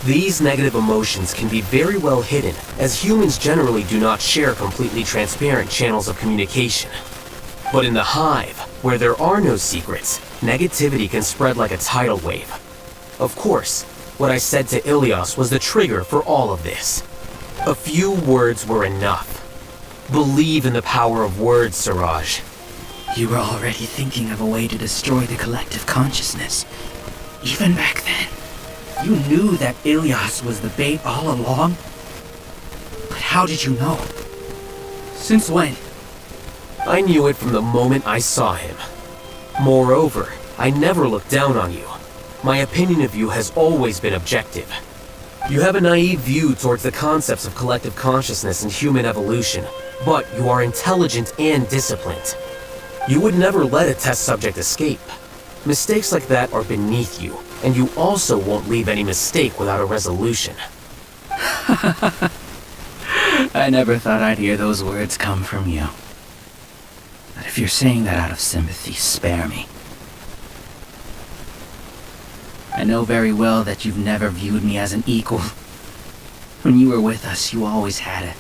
These negative emotions can be very well hidden, as humans generally do not share completely transparent channels of communication. But in the Hive, where there are no secrets, negativity can spread like a tidal wave. Of course, what I said to Ilias was the trigger for all of this. A few words were enough. Believe in the power of words, Siraj. You were already thinking of a way to destroy the collective consciousness. Even back then, you knew that Ilias was the bait all along? But how did you know? Since when? I knew it from the moment I saw him. Moreover, I never looked down on you. My opinion of you has always been objective. You have a naive view towards the concepts of collective consciousness and human evolution, but you are intelligent and disciplined. You would never let a test subject escape. Mistakes like that are beneath you, and you also won't leave any mistake without a resolution. I never thought I'd hear those words come from you. But if you're saying that out of sympathy, spare me. I know very well that you've never viewed me as an equal. When you were with us, you always had a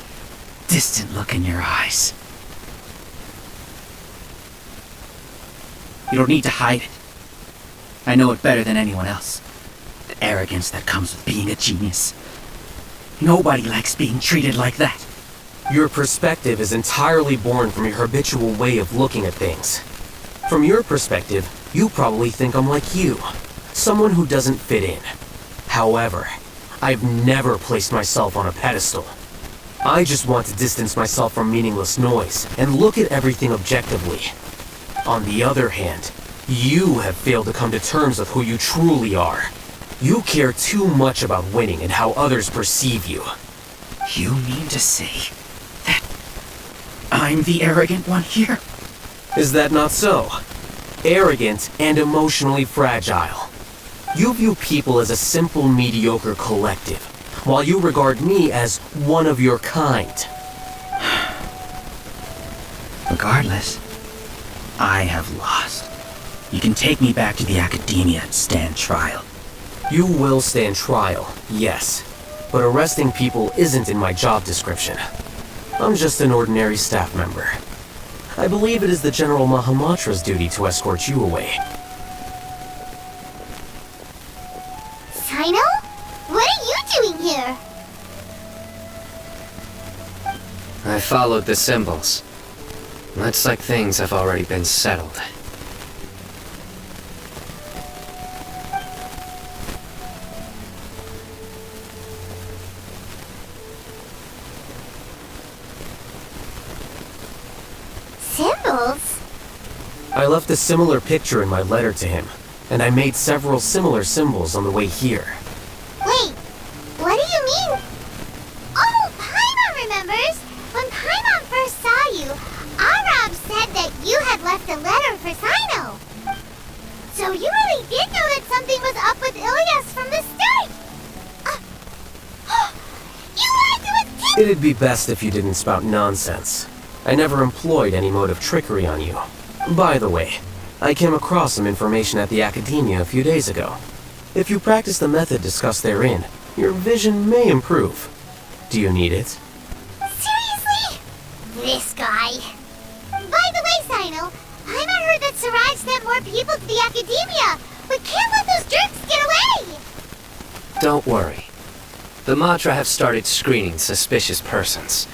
distant look in your eyes. You don't need to hide it. I know it better than anyone else. The arrogance that comes with being a genius. Nobody likes being treated like that. Your perspective is entirely born from your habitual way of looking at things. From your perspective, you probably think I'm like you. Someone who doesn't fit in. However, I've never placed myself on a pedestal. I just want to distance myself from meaningless noise and look at everything objectively. On the other hand, you have failed to come to terms with who you truly are. You care too much about winning and how others perceive you. You mean to say that I'm the arrogant one here? Is that not so? Arrogant and emotionally fragile. You view people as a simple, mediocre collective, while you regard me as one of your kind. Regardless, I have lost. You can take me back to the academia and stand trial. You will stand trial, yes. But arresting people isn't in my job description. I'm just an ordinary staff member. I believe it is the General Mahamatra's duty to escort you away. Sino? What are you doing here? I followed the symbols. Looks like things have already been settled. Symbols? I left a similar picture in my letter to him, and I made several similar symbols on the way here. Wait, what do you mean? Oh, Paimon remembers! When Paimon first saw you, Arab said that you had left a letter for Sino. So you really did know that something was up with Ilyas from the start! You lied to us too! It'd be best if you didn't spout nonsense. I never employed any mode of trickery on you. By the way, I came across some information at the Academia a few days ago. If you practice the method discussed therein, your vision may improve. Do you need it? Seriously? This guy. By the way, Sino, Paimon heard that Siraj sent more people to the Academia. We can't let those jerks get away! Don't worry. The Matra have started screening suspicious persons,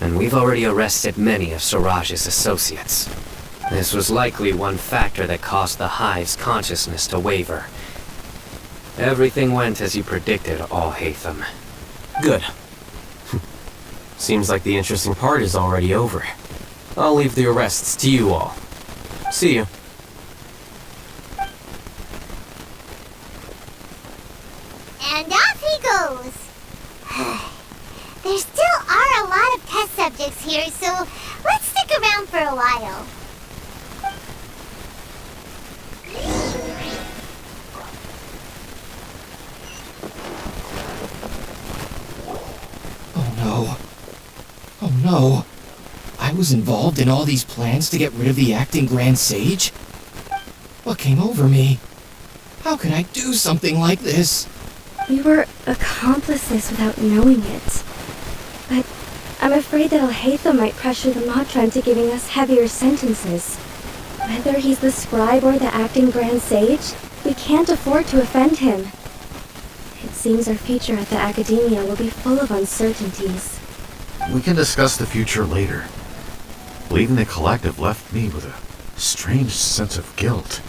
and we've already arrested many of Siraj's associates. This was likely one factor that caused the Hive's consciousness to waver. Everything went as you predicted, Al-Haytham. Good. Seems like the interesting part is already over. I'll leave the arrests to you all. See you. And off he goes! There still are a lot of test subjects here, so let's stick around for a while. Oh no. Oh no. I was involved in all these plans to get rid of the acting Grand Sage? What came over me? How could I do something like this? We were accomplices without knowing it. But I'm afraid that Al-Haytham might pressure the Matra into giving us heavier sentences. Whether he's the scribe or the acting Grand Sage, we can't afford to offend him. It seems our future at the Academia will be full of uncertainties. We can discuss the future later. Leaving the collective left me with a strange sense of guilt.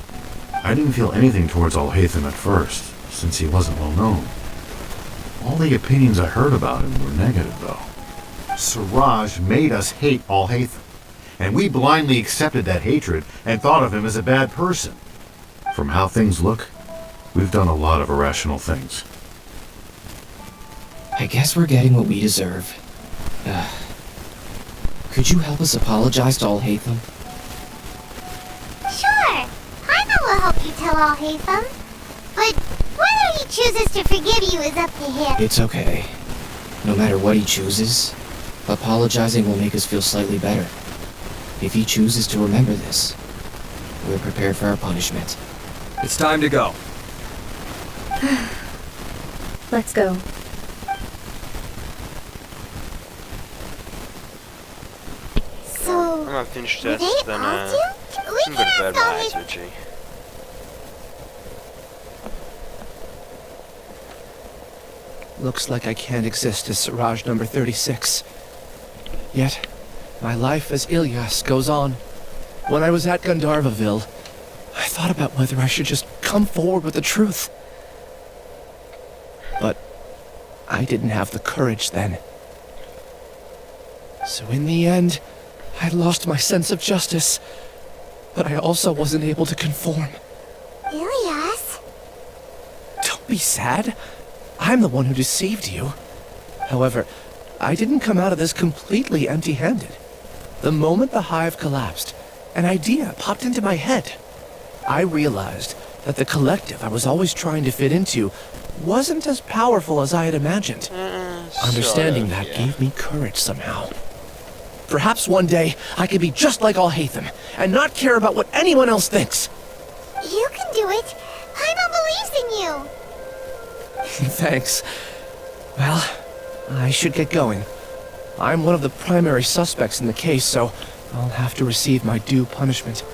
I didn't feel anything towards Al-Haytham at first, since he wasn't well known. All the opinions I heard about him were negative, though. Siraj made us hate Al-Haytham, and we blindly accepted that hatred and thought of him as a bad person. From how things look, we've done a lot of irrational things. I guess we're getting what we deserve. Could you help us apologize to Al-Haytham? Sure, Paimon will help you tell Al-Haytham. But whether he chooses to forgive you is up to him. It's okay. No matter what he chooses, apologizing will make us feel slightly better. If he chooses to remember this, we're prepared for our punishment. It's time to go. Let's go. So, I'm gonna finish were this, they then all doomed? We I'm can going to bed ask my Al-Haytham. Itchy. Looks like I can't exist as Siraj number 36. Yet, my life as Ilyas goes on. When I was at Gandharvaville, I thought about whether I should just come forward with the truth. But I didn't have the courage then. So in the end, I lost my sense of justice, but I also wasn't able to conform. Ilyas? Don't be sad. I'm the one who deceived you. However, I didn't come out of this completely empty-handed. The moment the hive collapsed, an idea popped into my head. I realized that the collective I was always trying to fit into wasn't as powerful as I had imagined. Understanding that gave me courage somehow. Perhaps one day I could be just like Alhaitham and not care about what anyone else thinks. You can do it. Paimon believes in you. Thanks. Well, I should get going. I'm one of the primary suspects in the case, so I'll have to receive my due punishment.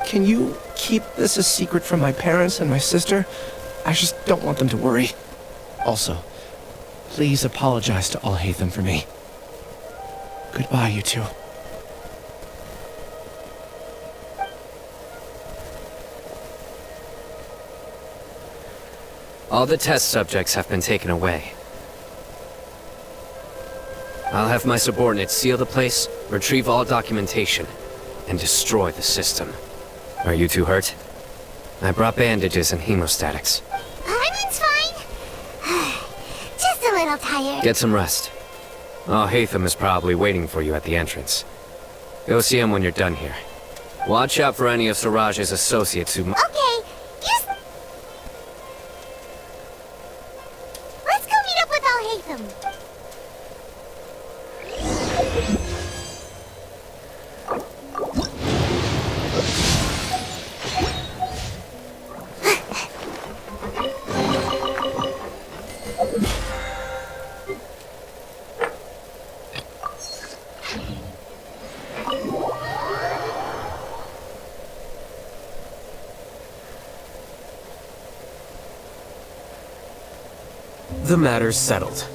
Can you keep this a secret from my parents and my sister? I just don't want them to worry. Also, please apologize to Alhaitham for me. Goodbye, you two. All the test subjects have been taken away. I'll have my subordinates seal the place, retrieve all documentation, and destroy the system. Are you two hurt? I brought bandages and hemostatics. Paimon's fine. Just a little tired. Get some rest. Alhaitham is probably waiting for you at the entrance. Go see him when you're done here. Watch out for any of Siraj's associates who... Okay, let's go meet up with Alhaitham. The matter's settled.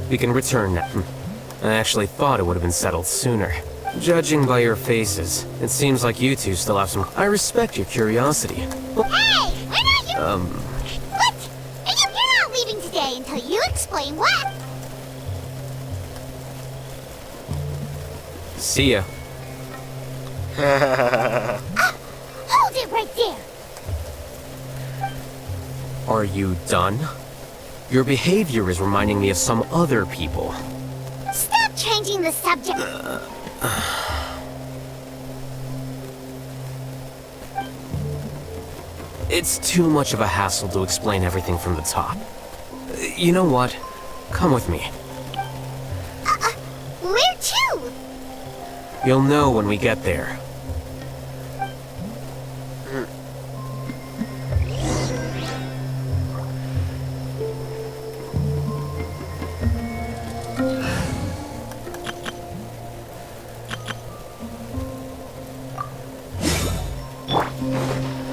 We can return now. I actually thought it would have been settled sooner. Judging by your faces, it seems like you two still have some... I respect your curiosity. Hey! Why not you? What? You're not leaving today until you explain what? See ya. Hold it right there. Are you done? Your behavior is reminding me of some other people. Stop changing the subject. It's too much of a hassle to explain everything from the top. You know what? Come with me. Where to? You'll know when we get there.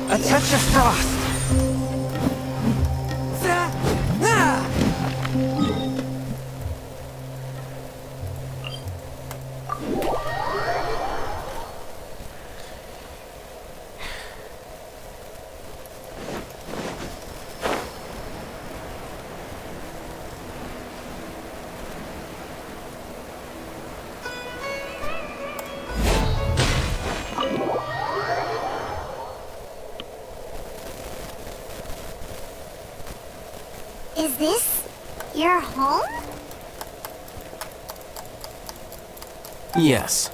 A touch of frost. Is this your home? Yes.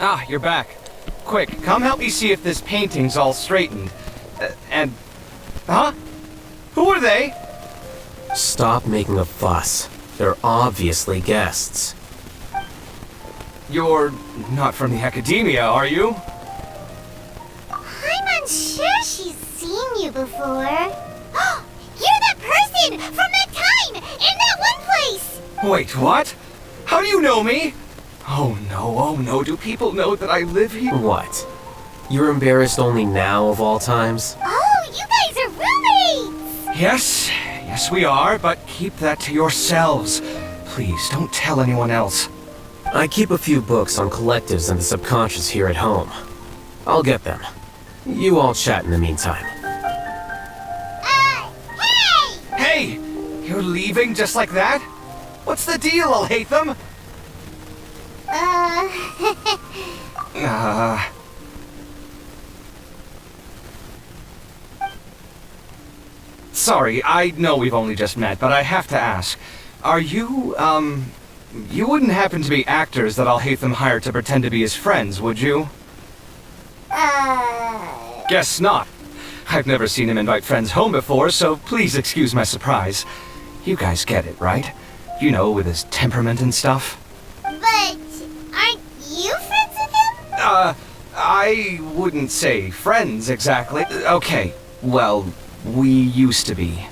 Ah, you're back. Quick, come help me see if this painting's all straightened. Huh? Who are they? Stop making a fuss. They're obviously guests. You're not from the academia, are you? I'm unsure she's seen you before. You're that person from that time in that one place! Wait, what? How do you know me? Oh no, do people know that I live here? What? You're embarrassed only now of all times? Oh, you guys are roommates! Yes we are, but keep that to yourselves. Please, don't tell anyone else. I keep a few books on collectives and the subconscious here at home. I'll get them. You all chat in the meantime. Hey! You're leaving just like that? What's the deal, Alhaitham? Sorry, I know we've only just met, but I have to ask. Are you, you wouldn't happen to be actors that Alhaitham hired to pretend to be his friends, would you? Guess not. I've never seen him invite friends home before, so please excuse my surprise. You guys get it, right? You know, with his temperament and stuff. But aren't you friends with him? I wouldn't say friends exactly. Okay, well, we used to be,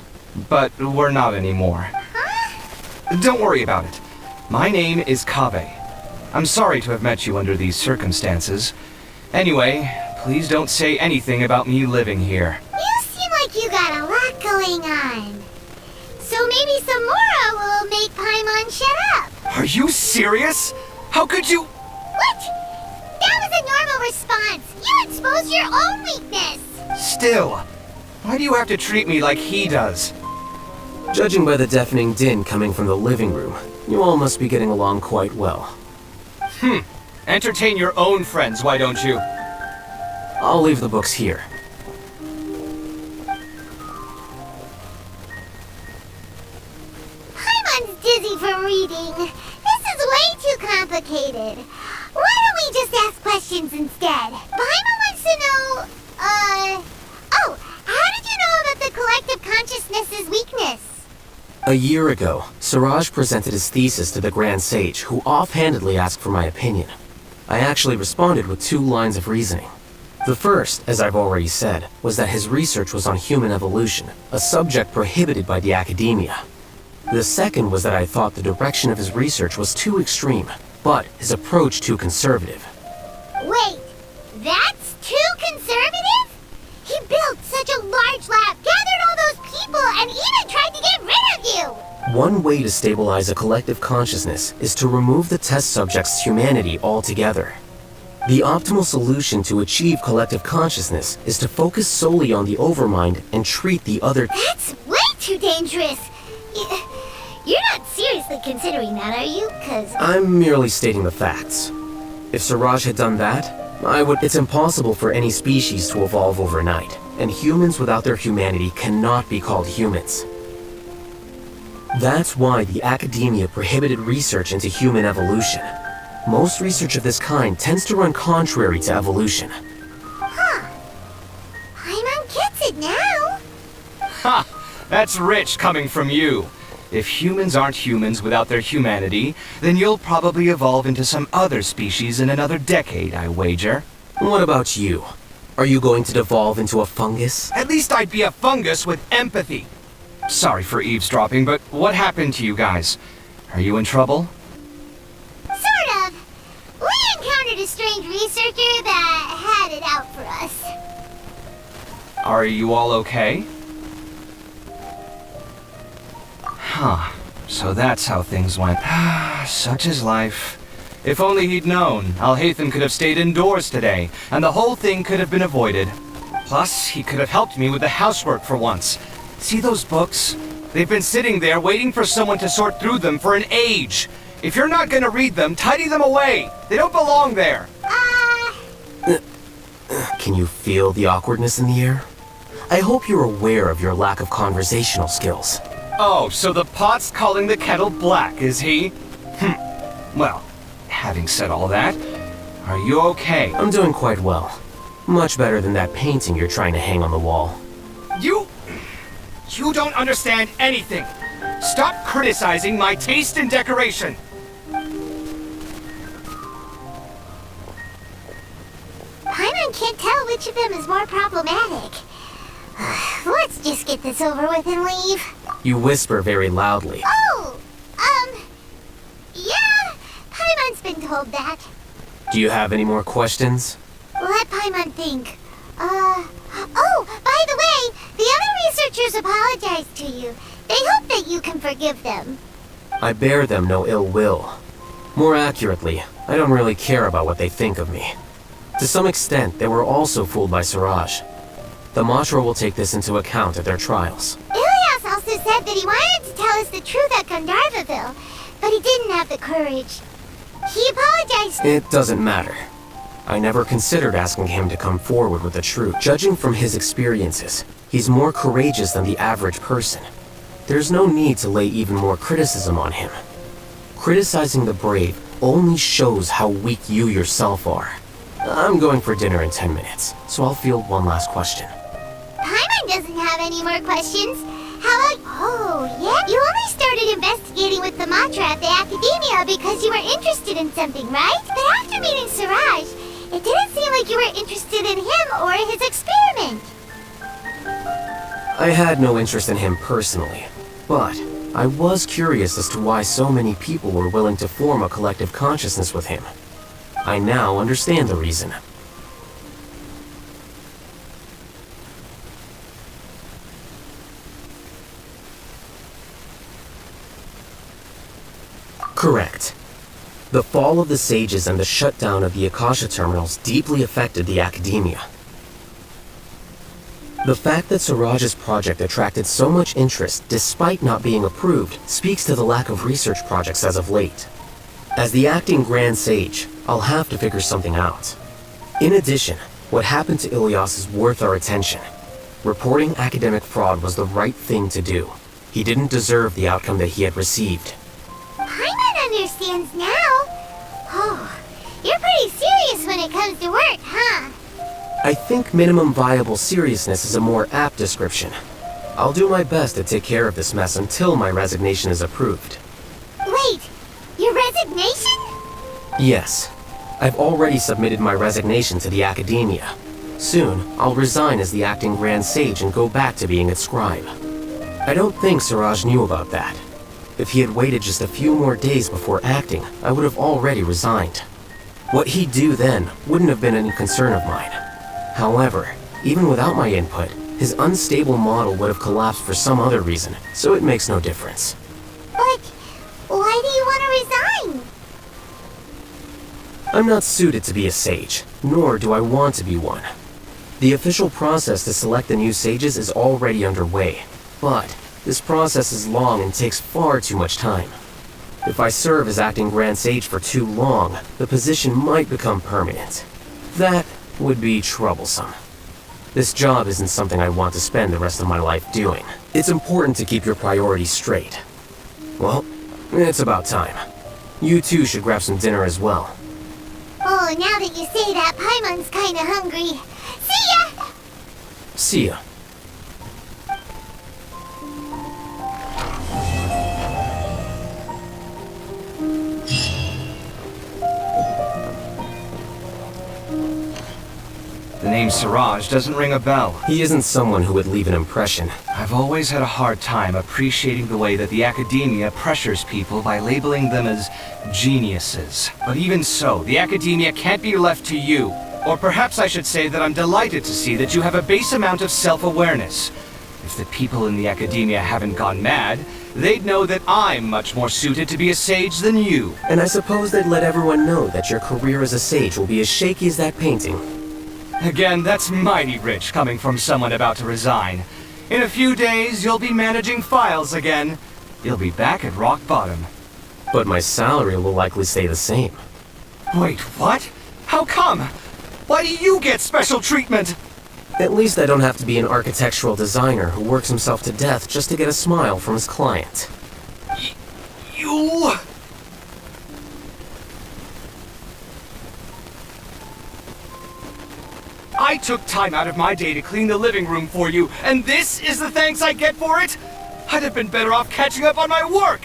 but we're not anymore. Don't worry about it. My name is Kabe. I'm sorry to have met you under these circumstances. Anyway, please don't say anything about me living here. You seem like you got a lot going on. So maybe Samora will make Paimon shut up. Are you serious? How could you? What? That was a normal response. You exposed your own weakness. Still, why do you have to treat me like he does? Judging by the deafening din coming from the living room, you all must be getting along quite well. Entertain your own friends, why don't you? I'll leave the books here. Paimon's dizzy from reading. This is way too complicated. Why don't we just ask questions instead? Paimon wants to know, oh, how did you know about the collective consciousness's weakness? A year ago, Siraj presented his thesis to the Grand Sage, who offhandedly asked for my opinion. I actually responded with 2 lines of reasoning. The first, as I've already said, was that his research was on human evolution, a subject prohibited by the academia. The second was that I thought the direction of his research was too extreme, but his approach too conservative. Wait, that's too conservative? He built such a large lab, gathered all those people, and even tried to get rid of you! One way to stabilize a collective consciousness is to remove the test subject's humanity altogether. The optimal solution to achieve collective consciousness is to focus solely on the overmind and treat the other— That's way too dangerous! You're not seriously considering that, are you? 'Cause I'm merely stating the facts. If Siraj had done that, It's impossible for any species to evolve overnight, and humans without their humanity cannot be called humans. That's why the academia prohibited research into human evolution. Most research of this kind tends to run contrary to evolution. Paimon gets it now! Ha! That's rich coming from you. If humans aren't humans without their humanity, then you'll probably evolve into some other species in another decade, I wager. What about you? Are you going to devolve into a fungus? At least I'd be a fungus with empathy. Sorry for eavesdropping, but what happened to you guys? Are you in trouble? Sort of. We encountered a strange researcher that had it out for us. Are you all okay? Huh. So that's how things went. Such is life. If only he'd known, Alhaitham could have stayed indoors today, and the whole thing could have been avoided. Plus, he could have helped me with the housework for once. See those books? They've been sitting there waiting for someone to sort through them for an age. If you're not gonna read them, tidy them away. They don't belong there. Can you feel the awkwardness in the air? I hope you're aware of your lack of conversational skills. Oh, so the pot's calling the kettle black, is he? Well, having said all that, are you okay? I'm doing quite well. Much better than that painting you're trying to hang on the wall. You don't understand anything. Stop criticizing my taste in decoration. Paimon can't tell which of them is more problematic. Let's just get this over with and leave. You whisper very loudly. Oh, yeah, Paimon's been told that. Do you have any more questions? Let Paimon think. Oh, by the way, the other researchers apologized to you. They hope that you can forgive them. I bear them no ill will. More accurately, I don't really care about what they think of me. To some extent, they were also fooled by Siraj. The Matra will take this into account at their trials. Ilias also said that he wanted to tell us the truth at Gandharvaville, but he didn't have the courage. He apologized. It doesn't matter. I never considered asking him to come forward with the truth. Judging from his experiences, he's more courageous than the average person. There's no need to lay even more criticism on him. Criticizing the brave only shows how weak you yourself are. I'm going for dinner in 10 minutes, so I'll field one last question. Paimon doesn't have any more questions. How about... Oh, yeah? You only started investigating with the mantra at the academia because you were interested in something, right? But after meeting Siraj, it didn't seem like you were interested in him or his experiment. I had no interest in him personally, but I was curious as to why so many people were willing to form a collective consciousness with him. I now understand the reason. Correct. The fall of the Sages and the shutdown of the Akasha terminals deeply affected the academia. The fact that Siraj's project attracted so much interest despite not being approved speaks to the lack of research projects as of late. As the acting Grand Sage, I'll have to figure something out. In addition, what happened to Ilyas is worth our attention. Reporting academic fraud was the right thing to do. He didn't deserve the outcome that he had received. Paimon understands now. Oh, you're pretty serious when it comes to work, huh? I think minimum viable seriousness is a more apt description. I'll do my best to take care of this mess until my resignation is approved. Wait, your resignation? Yes. I've already submitted my resignation to the academia. Soon, I'll resign as the acting Grand Sage and go back to being its scribe. I don't think Siraj knew about that. If he had waited just a few more days before acting, I would have already resigned. What he'd do then wouldn't have been any concern of mine. However, even without my input, his unstable model would have collapsed for some other reason, so it makes no difference. But why do you want to resign? I'm not suited to be a sage, nor do I want to be one. The official process to select the new sages is already underway, but this process is long and takes far too much time. If I serve as acting Grand Sage for too long, the position might become permanent. That would be troublesome. This job isn't something I want to spend the rest of my life doing. It's important to keep your priorities straight. Well, it's about time. You two should grab some dinner as well. Oh, now that you say that, Paimon's kinda hungry. See ya! See ya. The name Siraj doesn't ring a bell. He isn't someone who would leave an impression. I've always had a hard time appreciating the way that the academia pressures people by labeling them as geniuses. But even so, the academia can't be left to you. Or perhaps I should say that I'm delighted to see that you have a base amount of self-awareness. If the people in the academia haven't gone mad, they'd know that I'm much more suited to be a sage than you. And I suppose they'd let everyone know that your career as a sage will be as shaky as that painting. Again, that's mighty rich coming from someone about to resign. In a few days, you'll be managing files again. You'll be back at rock bottom. But my salary will likely stay the same. Wait, what? How come? Why do you get special treatment? At least I don't have to be an architectural designer who works himself to death just to get a smile from his client. You... I took time out of my day to clean the living room for you, and this is the thanks I get for it? I'd have been better off catching up on my work.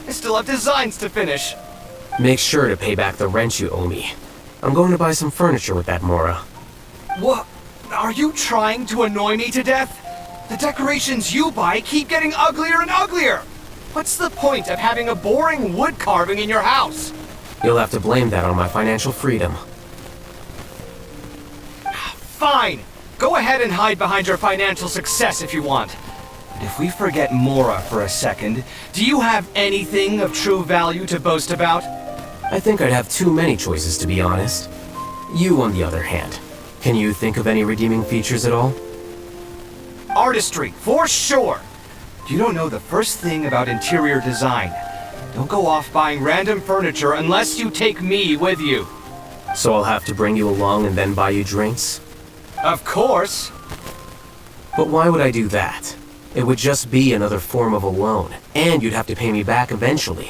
I still have designs to finish. Make sure to pay back the rent you owe me. I'm going to buy some furniture with that Mora. What? Are you trying to annoy me to death? The decorations you buy keep getting uglier and uglier. What's the point of having a boring wood carving in your house? You'll have to blame that on my financial freedom. Fine! Go ahead and hide behind your financial success if you want. But if we forget Mora for a second, do you have anything of true value to boast about? I think I'd have too many choices, to be honest. You, on the other hand, can you think of any redeeming features at all? Artistry, for sure! You don't know the first thing about interior design. Don't go off buying random furniture unless you take me with you. So I'll have to bring you along and then buy you drinks? Of course! But why would I do that? It would just be another form of a loan, and you'd have to pay me back eventually.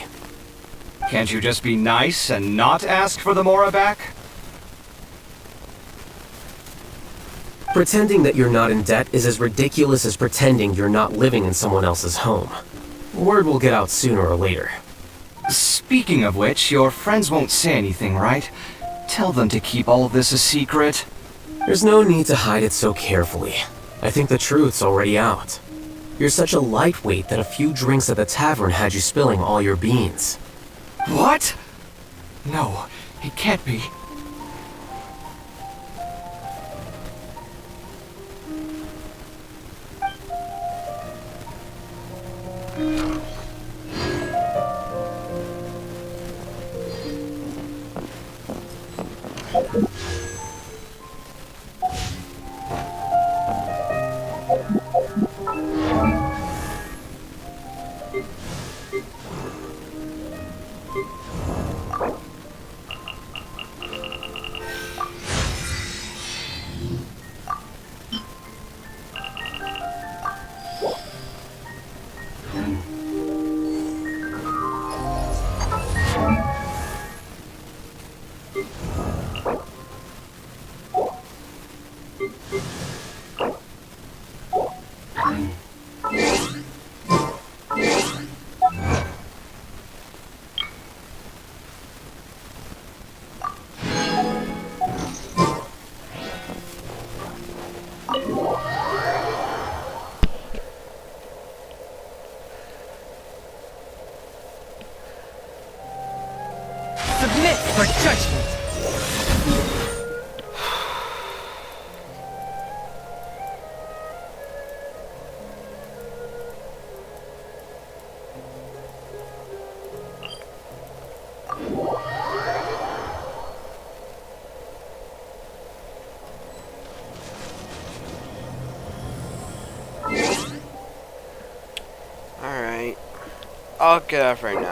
Can't you just be nice and not ask for the Mora back? Pretending that you're not in debt is as ridiculous as pretending you're not living in someone else's home. Word will get out sooner or later. Speaking of which, your friends won't say anything, right? Tell them to keep all of this a secret. There's no need to hide it so carefully. I think the truth's already out. You're such a lightweight that a few drinks at the tavern had you spilling all your beans. What? No, it can't be. Submit for judgment! Alright. I'll get off right now.